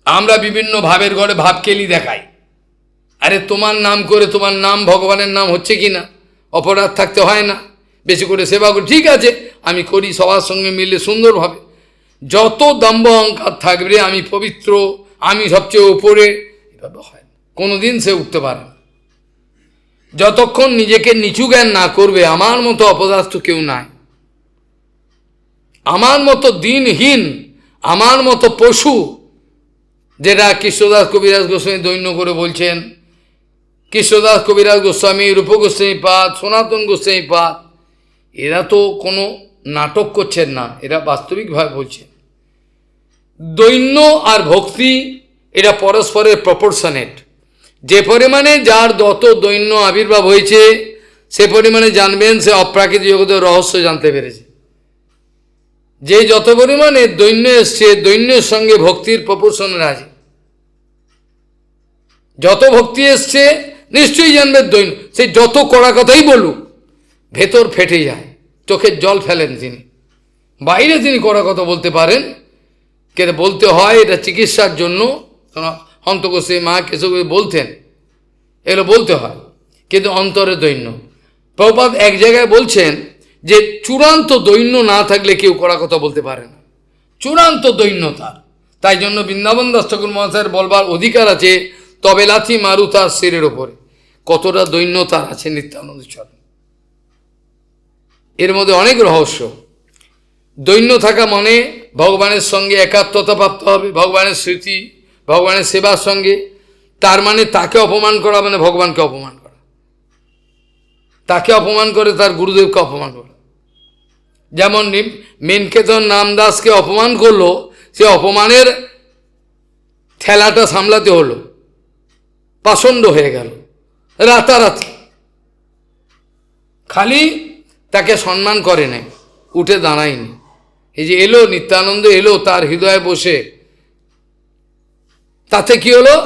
আমরা বিভিন্ন ভাবের ঘরে ভাব কেলি দেখাই। আরে তোমার নাম করে, তোমার নাম ভগবানের নাম হচ্ছে কি না, অপরাধ থাকতে হয় না। বেশি করে সেবা করি, ঠিক আছে, আমি করি সবার সঙ্গে মিলে সুন্দরভাবে। যত দম্ভ অহংকার থাকবে আমি পবিত্র, আমি সবচেয়ে উপরে, এভাবে হয় না, কোনোদিন সে উঠতে পারে না। যতক্ষণ নিজেকে নিচু জ্ঞান না করবে, আমার মতো অপদার্থ কেউ নাই, আমার মতো দিনহীন, আমার মতো পশু, যেটা কৃষ্ণদাস কবিরাজ গোস্বামী দৈন্য করে বলছেন। কৃষ্ণদাস কবিরাজ গোস্বামী, রূপ গোস্বামী পাদ, সনাতন গোস্বামী পাদ, এরা তো কোনো নাটক করছেন না, এরা বাস্তবিকভাবে বলছেন দৈন্য আর ভক্তি এটা পরস্পরের প্রপোর্শনেট। যে পরিমাণে যার যত দৈন্য আবির্ভাব হয়েছে, সে পরিমাণে জানবেন সে অপ্রাকৃতিক জগতের রহস্য জানতে পেরেছে। যে যত পরিমাণে দৈন্য এসছে, দৈন্যের সঙ্গে ভক্তির প্রপোর্শনের আছে। যত ভক্তি এসছে নিশ্চয়ই জানবে দৈন্য, সে যত কড়া কথাই বলুক, ভেতর ফেটে যায়, চোখের জল ফেলেন তিনি। বাইরে তিনি কড়া কথা বলতে পারেন, কিন্তু বলতে হয় এটা চিকিৎসার জন্য। অন্তকোষে মা কেশব বলতেন, এগুলো বলতে হয়, কিন্তু অন্তরে দৈন্য। প্রভুপাদ এক জায়গায় বলছেন যে চূড়ান্ত দৈন্য না থাকলে কেউ কড়া কথা বলতে পারে না, চূড়ান্ত দৈন্য তার। তাই জন্য বৃন্দাবন দাস ঠাকুর মহাশয়ের বলবার অধিকার আছে, তবে লাথি মারু তার শিরের ওপরে। কতটা দৈন্য তার আছে নিত্যানন্দ চরণ। এর মধ্যে অনেক রহস্য। দৈন্য থাকা মানে ভগবানের সঙ্গে একাত্মতা প্রাপ্ত হবে, ভগবানের স্মৃতি, ভগবানের সেবার সঙ্গে। তার মানে তাকে অপমান করা মানে ভগবানকে অপমান করা, তাকে অপমান করে তার গুরুদেবকে অপমান করা। যেমন মেনকেতন নামদাসকে অপমান করলো, সে অপমানের ঠেলাটা সামলাতে হলো, পাষণ্ড হয়ে গেল রাতারাতি। খালি তাকে সম্মান করে নাই, উঠে দাঁড়ায়নি। এই যে এলো নিত্যানন্দ, এলো তার হৃদয়ে বসে, তাতে কি হলো?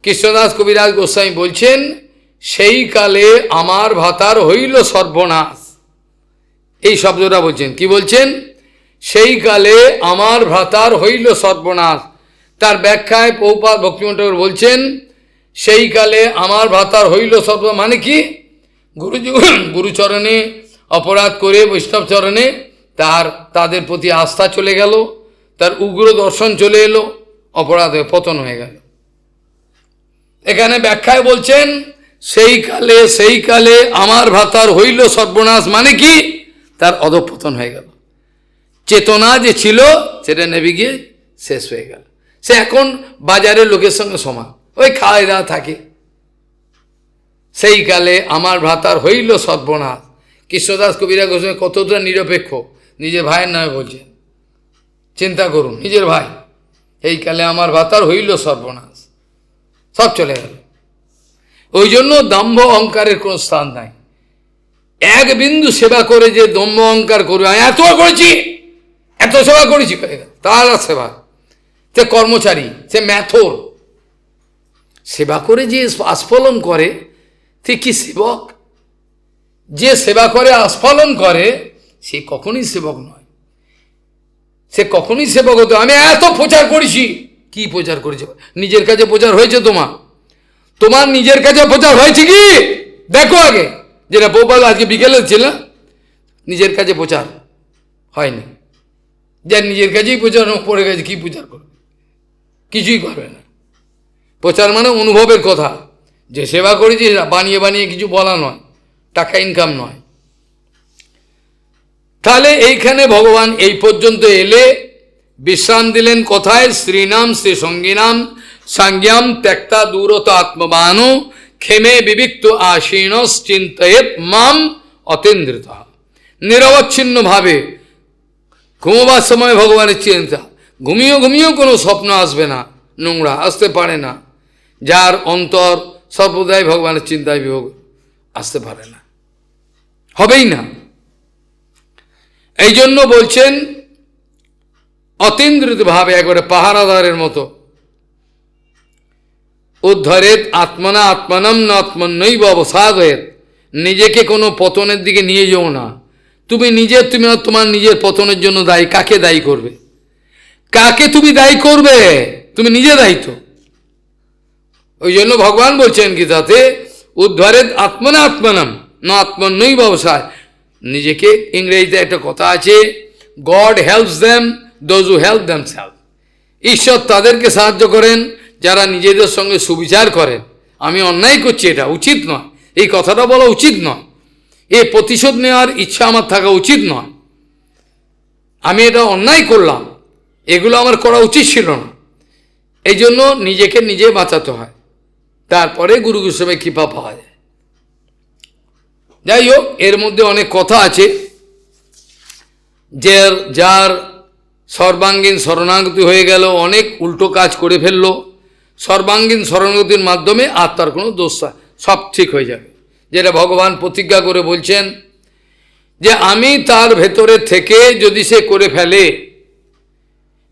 কৃষ্ণদাস কবিরাজ গোস্বামী বলছেন, সেই কালে আমার ভাতার হইল সর্বনাশ। এই শব্দটা বলছেন, কি বলছেন? সেই কালে আমার ভ্রাতার হইল সর্বনাশ। তার ব্যাখ্যায় প্রভুপাদ ভক্তিমোহন ঠাকুর বলছেন, সেই কালে আমার ভ্রাতার হইল সর্বনাশ মানে কি? গুরুচরণে অপরাধ করে বৈষ্ণব চরণে তাদের প্রতি আস্থা চলে গেল, তার উগ্র দর্শন চলে এলো, অপরাধ হয়ে পতন হয়ে গেল। এখানে ব্যাখ্যায় বলছেন, সেই কালে আমার ভ্রাতার হইল সর্বনাশ মানে কি? তার অধঃপতন হয়ে গেল। চেতনা যে ছিল সেটা নেবে গিয়ে শেষ হয়ে গেল। সে এখন বাজারের লোকের সঙ্গে সমান, ওই খাওয়া দাওয়া থাকে। সেই কালে আমার ভ্রাতার হইল সর্বনাশ। কৃষ্ণদাস কবিরাজ গোস্বামী কতটা নিরপেক্ষ, নিজের ভাইয়ের নামে বলছেন। চিন্তা করুন, নিজের ভাই, এই কালে আমার ভ্রাতার হইল সর্বনাশ, সব চলে গেল। ওই জন্য দম্ভ অহংকারের কোনো স্থান নাই। এক বিন্দু সেবা করে যে দম্ভ অহংকার করবে, আমি এত করেছি, এত সেবা করেছি, তার সেবা, সে কর্মচারী, সে ম্যাথর। সেবা করে যে আস্ফলন করে, সে কি সেবক? যে সেবা করে আস্ফলন করে, সে কখনই সেবক নয়। সে কখনই সেবক হতো। আমি এত প্রচার করেছি, কি প্রচার করেছি? নিজের কাছে প্রচার হয়েছে তোমার নিজের কাছে প্রচার হয়েছে কি দেখো আগে। যেটা বৌপাল আজকে বিকেলে ছিল, নিজের কাছে প্রচার হয়নি। যার নিজের কাছেই প্রচার পড়ে গেছে, কি প্রচার করবে? কিছুই করবে না। প্রচার মানে অনুভবের কথা, যে সেবা করেছি বানিয়ে বানিয়ে কিছু বলা নয়, টাকা ইনকাম নয়। তাহলে এইখানে ভগবান এই পর্যন্ত এলে বিশ্রাম দিলেন কোথায়? শ্রীনাম শ্রী সঙ্গীনাম সাংজ্ঞাম ত্যক্তা দূরত আত্মবান ক্ষেমে বিবিক্ত আশীন চিন্তয়েত মাম অতীন্দ্রিত। নিরবচ্ছিন্নভাবে ঘুমোবার সময় ভগবানের চিন্তা, ঘুমিয়েও কোনো স্বপ্ন আসবে না, নোংরা আসতে পারে না। যার অন্তর সর্বদাই ভগবানের চিন্তায় বিভোগ আসতে পারে না, হবেই না। এই জন্য বলছেন অতীন্দ্রিত ভাবে, একবারে পাহারাদারের মতো, উদ্ধরেত আত্মনা আত্মনম ন আত্মনৈব অবসাদয়েত। নিজেকে কোনো পতনের দিকে নিয়ে যাও না। তুমি তোমার নিজের পতনের জন্য দায়ী। কাকে দায়ী করবে? কাকে তুমি দায়ী করবে? তুমি নিজে দায়িত্ব। ওই জন্য ভগবান বলছেন গীতাতে উদ্ধরেত আত্মনা আত্মনম ন আত্মনৈব অবসাদ। নিজেকে, ইংরেজিতে একটা কথা আছে, God helps them those who help themselves. ঈশ্বর তাদেরকে সাহায্য করেন যারা নিজেদের সঙ্গে সুবিচার করেন। আমি অন্যায় করছি, এটা উচিত নয়, এই কথাটা বলা উচিত নয়, এই প্রতিশোধ নেওয়ার ইচ্ছা আমার থাকা উচিত নয়, আমি এটা অন্যায় করলাম, এগুলো আমার করা উচিত ছিল না। এই জন্য নিজেকে নিজে বাঁচাতে হয়, তারপরে গুরু গোস্বামীর কৃপা পাওয়া যায়। যাই হোক, এর মধ্যে অনেক কথা আছে। যে যার সর্বাঙ্গীন শরণাগতি হয়ে গেল, অনেক উল্টো কাজ করে ফেললো, সর্বাঙ্গীন শরণাগতির মাধ্যমে আত্মার কোনো দোষ সব ঠিক হয়ে যাবে। যেটা ভগবান প্রতিজ্ঞা করে বলছেন যে আমি তার ভেতরে থেকে যদি সে করে ফেলে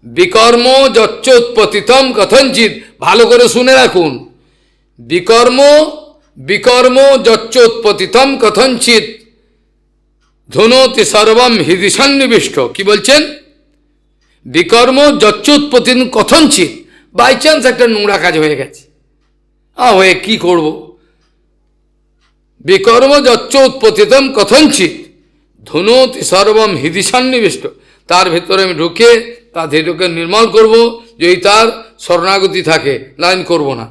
বিকর্ম যচ্চোৎপতিতম কথঞ্চিত, ভালো করে শুনে রাখুন, বিকর্ম যচ্চোৎপতিতম কথঞ্চিত ধুনোতি সর্বম হৃদি সন্নিবিষ্ট। কি বলছেন? বিকর্ম যচ্চোৎপতি কথঞ্চিত, বাই চান্স একটা নোংরা কাজ হয়ে গেছে, হয়ে কি করব? বিকর্ম যচ্চোৎপতিতম কথঞ্চিত ধুনোতি সর্বম হৃদি সন্নিবিষ্ট। তার ভেতরে আমি ঢুকে তার ধৈর্যকে নির্মল করব, যদি তার শরণাগতি থাকে, লাইন করব না,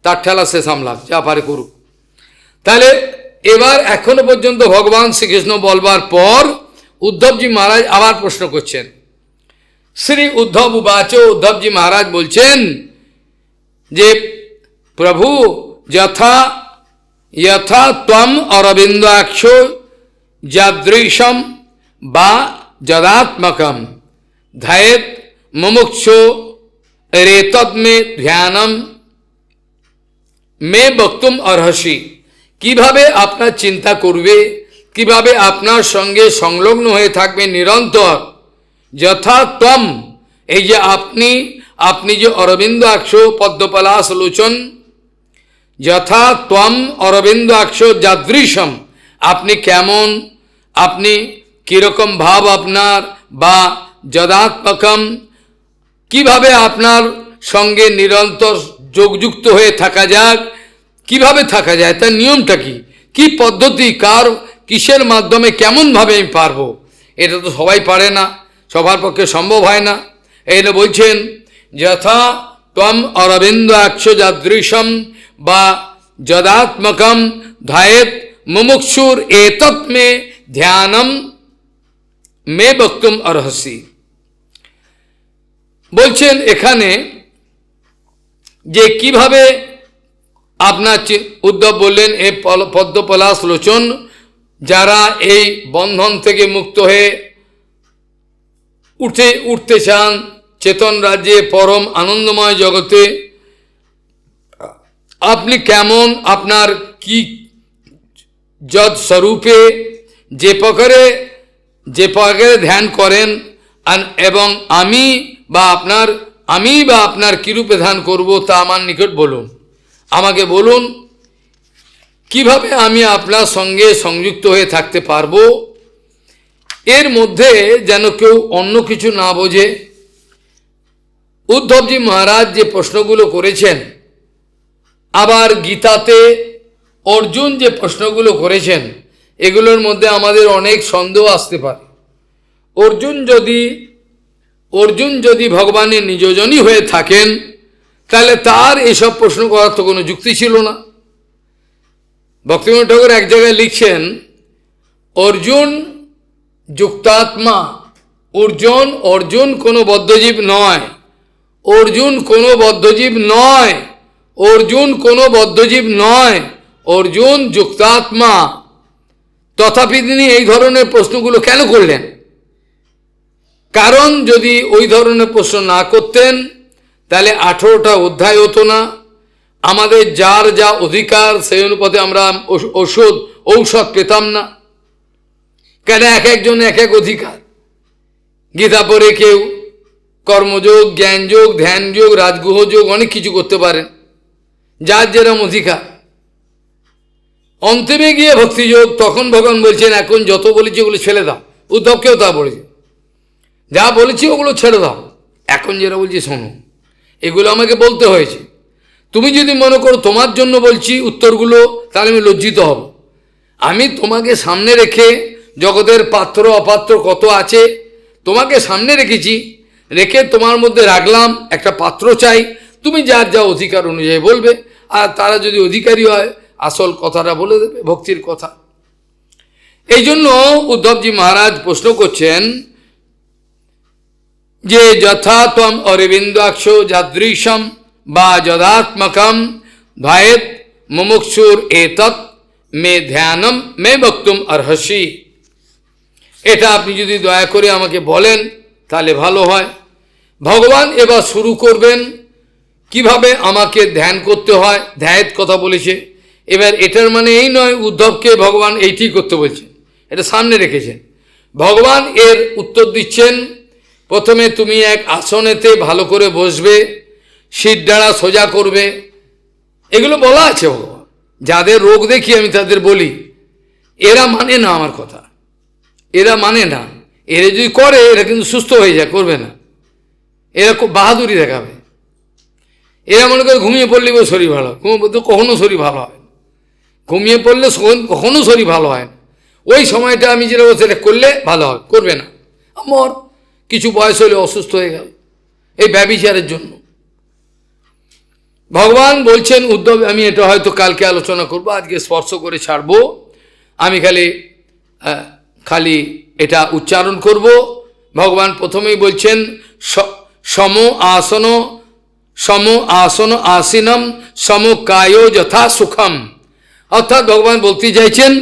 তার ঠেলা সে সামলাক, যা পারে করুক। তাহলে এবার এখনো পর্যন্ত ভগবান শ্রীকৃষ্ণ বলবার পর উদ্ধবজি মহারাজ আবার প্রশ্ন করছেন। শ্রী উদ্ধব উবাচ, উদ্ধবজি মহারাজ বলছেন যে প্রভু যথা ত্বম অরবিন্দাক্ষ যাদৃশম বা যদাত্মকম ধ্যায়েত মুমুক্ষু রেতৎমে ধ্যানম মে বক্তুম অর্হসি। কিভাবে আপনার চিন্তা করবে, কিভাবে আপনার সঙ্গে সংলগ্ন হয়ে থাকবে নিরন্তর। যথা ত্বম, এই যে আপনি যে অরবিন্দাক্ষ পদ্মপলাশ লোচন, যথা ত্বম অরবিন্দাক্ষ যাদৃশম, আপনি কেমন, আপনি কীরকম ভাব আপনার, বা যদাত্মকম, কিভাবে আপনার সঙ্গে নিরন্তর যোগযুক্ত হয়ে থাকা যাক, কিভাবে থাকা যায়, তার নিয়মটা কি, কি পদ্ধতি, কিসের মাধ্যমে কেমনভাবে আমি পারবো, এটা তো সবাই পারে না, সবার পক্ষে সম্ভব হয় না। এই বলছেন যথা ত্বম অরবিন্দাক্ষ যাদৃশম বা যদাত্মকম ধ্যায়েত মুমুক্ষুর এতৎ মে ধ্যানম মে বক্তুম অর্হসি। বলছেন এখানে যে কিভাবে আপনার উদ্ধব বললেন, এ পদ্মপলাশ লোচন, যারা এই বন্ধন থেকে মুক্ত হয়ে উঠতে চান চেতন রাজ্যে পরম আনন্দময় জগতে, আপনি কেমন, আপনার কি যদ স্বরূপে যে প্রকারে ধ্যান করেন, এবং আমি বা আপনার কিরূপে ধ্যান করব তা আমার নিকট বলুন, আমাকে বলুন কিভাবে আমি আপনার সঙ্গে সংযুক্ত হয়ে থাকতে পারবো। এর মধ্যে যেন কেউ অন্য কিছু না বোঝে। উদ্ধবজি মহারাজ যে প্রশ্নগুলো করেছেন, আবার গীতাতে অর্জুন যে প্রশ্নগুলো করেছেন, এগুলোর মধ্যে আমাদের অনেক সন্দেহ আসতে পারে। অর্জুন যদি ভগবানের নিজজনই হয়ে থাকেন, তাহলে তার এসব প্রশ্ন করার তো কোনো যুক্তি ছিল না। ভক্তিবিনোদ ঠাকুর এক জায়গায় লিখছেন, অর্জুন যুক্তাত্মা, অর্জুন কোনো বদ্ধজীব নয়, অর্জুন কোনো বদ্ধজীব নয়, অর্জুন কোনো বদ্ধজীব নয়, অর্জুন যুক্তাত্মা। তথাপি তিনি এই ধরনের প্রশ্নগুলো কেন করলেন? কারণ যদি ওই ধরনের প্রশ্ন না করতেন তাহলে 18টা অধ্যায় হতো না, আমাদের যার যা অধিকার সেই অনুপাতে আমরা ঔষধ পেতাম না। কেন এক একজন এক এক অধিকার, গীতা পড়ে কেউ কর্মযোগ, জ্ঞানযোগ, ধ্যানযোগ, রাজগুহ যোগ অনেক কিছু করতে পারেন, যার যেরকম অধিকার। অন্তিমে গিয়ে ভক্তিযোগ, তখন ভগবান বলছেন এখন যত বলেছি ওগুলো ছেড়ে দাও। উদ্ধবকেও তা বলেছে, যা বলেছি ওগুলো ছেড়ে দাও, এখন যেটা বলছি শোনো। এগুলো আমাকে বলতে হয়েছে, তুমি যদি মনে করো তোমার জন্য বলছি উত্তরগুলো, তাহলে আমি লজ্জিত হব। আমি তোমাকে সামনে রেখে, জগতের পাত্র অপাত্র কত আছে তোমাকে সামনে রেখেছি, রেখে তোমার মধ্যে রাখলাম একটা পাত্র চাই, তুমি যার যা অধিকার অনুযায়ী বলবে, আর তারা যদি অধিকারী হয় আসল কথাটা বলে দেবে, ভক্তির কথা। এই জন্য উদ্ধবজি মহারাজ প্রশ্ন করছেন যে যথা ত্বম অরবিন্দাক্ষ যাদৃশম বা যদাত্মকম ধ্যায়েত মুমুক্ষুর এতৎ মে ধ্যানম মে বক্তুম অর্হসি। এটা আপনি যদি দয়া করে আমাকে বলেন তাহলে ভালো হয়। ভগবান এবার শুরু করবেন কিভাবে আমাকে ধ্যান করতে হয়, ধ্যায়েত কথা বলেছে। এবার এটার মানে এই নয় উদ্ধবকে ভগবান এইটি করতে বলছেন, এটা সামনে রেখেছেন। ভগবান এর উত্তর দিচ্ছেন, প্রথমে তুমি এক আসনেতে ভালো করে বসবে, শিরদাঁড়া সোজা করবে, এগুলো বলা আছে ভগবান। যাদের রোগ দেখি আমি তাদের বলি, এরা মানে না আমার কথা, এরা মানে না, এরা যদি করে এরা কিন্তু সুস্থ হয়ে যায়, করবে না, এরা খুব বাহাদুরি দেখাবে। এরা মনে করে ঘুমিয়ে পড়লে শরীর ভালো হয়, ঘুমিয়ে পড়তে কখনো শরীর ভালো হয়, ঘুমিয়ে পড়লে কখনো শরীর ভালো হয় না। ওই সময়টা আমি যেটা সেটা করলে ভালো হয়, করবে না। আমার কিছু বয়স হলে অসুস্থ হয়ে গেল এই ব্যভিচারের জন্য। ভগবান বলছেন উদ্ধব, আমি এটা হয়তো কালকে আলোচনা করব, আজকে স্পর্শ করে ছাড়বো। আমি খালি এটা উচ্চারণ করব। ভগবান প্রথমেই বলছেন সম আসন আসিনম সম কায়ো যথা সুখম। অর্থাৎ ভগবান বলতে চাইছেন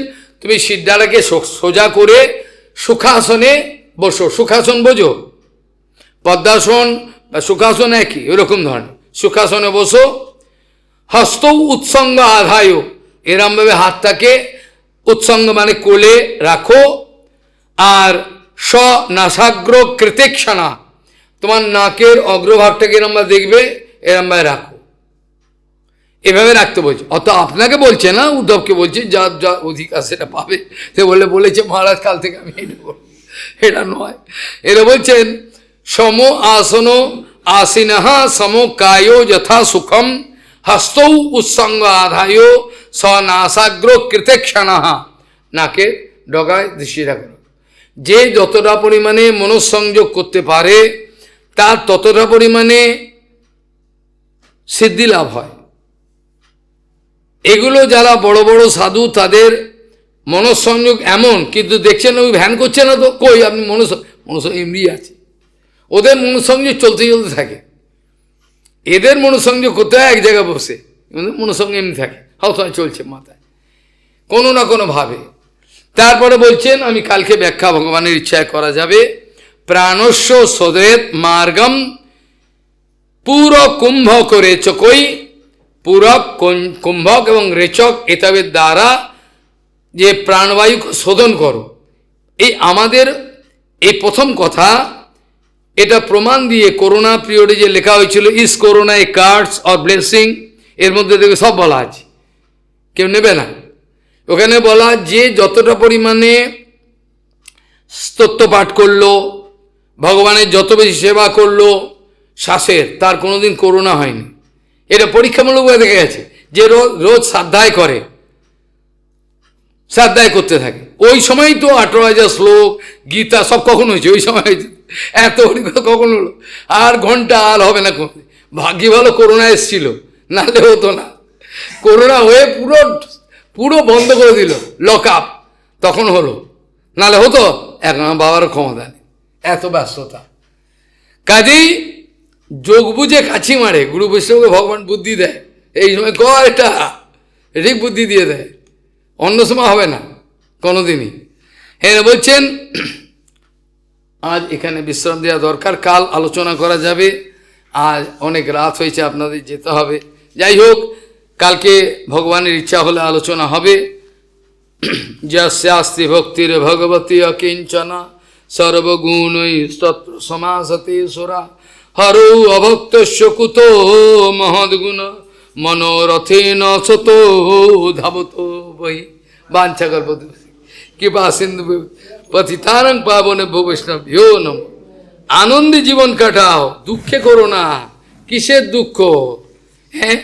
তুমি সিদ্ধাটাকে সোজা করে সুখাসনে বসো। সুখাসন বোঝো, পদ্মাসন বা সুখাসন একই, ওরকম ধরনের সুখাসনে বসো। হস্ত উৎসঙ্গ আধায়, এরমভাবে হাতটাকে উৎসঙ্গ মানে কোলে রাখো। আর স নাসাগ্র কৃতেক্ষণা, তোমার নাকের অগ্রভাগটাকে এরমভাবে দেখবে, এরমভাবে রাখো, এভাবে রাখতে বলছে। অত আপনাকে বলছে না, উদ্ধবকে বলছে, যার যা অধিকার সেটা পাবে। সে বলেছে মহারাজ কাল থেকে আমি এটা বলব, এটা নয়। এরা বলছেন সম আসন আসিনঃ সম কায়ো যথা সুখম হস্তৌ উৎসঙ্গ আধায় স নাসাগ্র কৃতেক্ষণাঃ, নাকের ডগায় দৃষ্টি রাখো। যে যতটা পরিমাণে মনঃসংযোগ করতে পারে তার ততটা পরিমাণে সিদ্ধি লাভ হয়। এগুলো যারা বড় বড় সাধু তাদের মনঃসংযোগ এমন, কিন্তু দেখছেন ওই ধ্যান করছে না তো, কই আপনি মনঃসংযোগ এমনি আছে, ওদের মনঃসংযোগ চলতে চলতে থাকে। এদের মনঃসংযোগ করতে হয় এক জায়গায় বসে, মনঃসংযোগ এমনি থাকে, হাওয়া চলছে মাথায় কোনো না কোনো ভাবে। তারপরে বলছেন, আমি কালকে ব্যাখ্যা ভগবানের ইচ্ছায় করা যাবে, প্রাণস্য সদেত মার্গম পুর কুম্ভ করে চকই, পূরক কুম্ভক এবং রেচক এতবের দ্বারা যে প্রাণবায়ুকে শোধন করো। এই আমাদের এই প্রথম কথা, এটা প্রমাণ দিয়ে করোনা পিরিয়ডে যে লেখা হয়েছিল is corona a curse or blessing, এর মধ্যে দেখে সব বলা আছে, কেউ নেবে না। ওখানে বলা যে যতটা পরিমাণে স্তোত্র পাঠ করলো, ভগবানের যত বেশি সেবা করলো শ্বাসের, তার কোনোদিন করোনা হয়নি। এটা পরীক্ষামূলকভাবে দেখা গেছে। যে রোজ শ্রাদ্ধায় করে, শ্রাদ্ধায় করতে থাকে, ওই সময় তো 18,000 শ্লোক গীতা সব কখন হয়েছে, ওই সময় হয়েছে। এত কখন হলো, আর ঘন্টা আর হবে না। ভাগ্যি ভালো করোনা এসেছিল, নাহলে হতো না। করোনা হয়ে পুরো পুরো বন্ধ করে দিল, লক আপ, তখন হলো, নালে হতো, এখন আমার বাবার ক্ষমতা নেই, এত ব্যস্ততা। কাজেই যোগ বুঝে কাছি মারে, গুরু বৈষ্ণবকে ভগবান বুদ্ধি দেয়, এই সময় কর এটা, ঠিক বুদ্ধি দিয়ে দেয়, অন্য সময় হবে না কোনোদিনই। হ্যাঁ বলছেন আজ এখানে বিশ্রাম দেওয়া দরকার, কাল আলোচনা করা যাবে, আজ অনেক রাত হয়েছে, আপনাদের যেতে হবে। যাই হোক, কালকে ভগবানের ইচ্ছা হলে আলোচনা হবে। যস্যাস্তি ভক্তির ভগবতী অকিঞ্চনা সর্বগুণৈ তত্র সমাসতে সুরা হরৌ অভক্তস্য কুতো মহদ্গুণ মনোরথেন সতো ধাবতো বহি বাঞ্ছাকল্পতরু কৃপা সিন্ধু পতিতানং পাবনেভ্যো বৈষ্ণভ্যো নমঃ। আনন্দে জীবন কাটাও, দুঃখে করো না। কিসের দুঃখ? হ্যাঁ,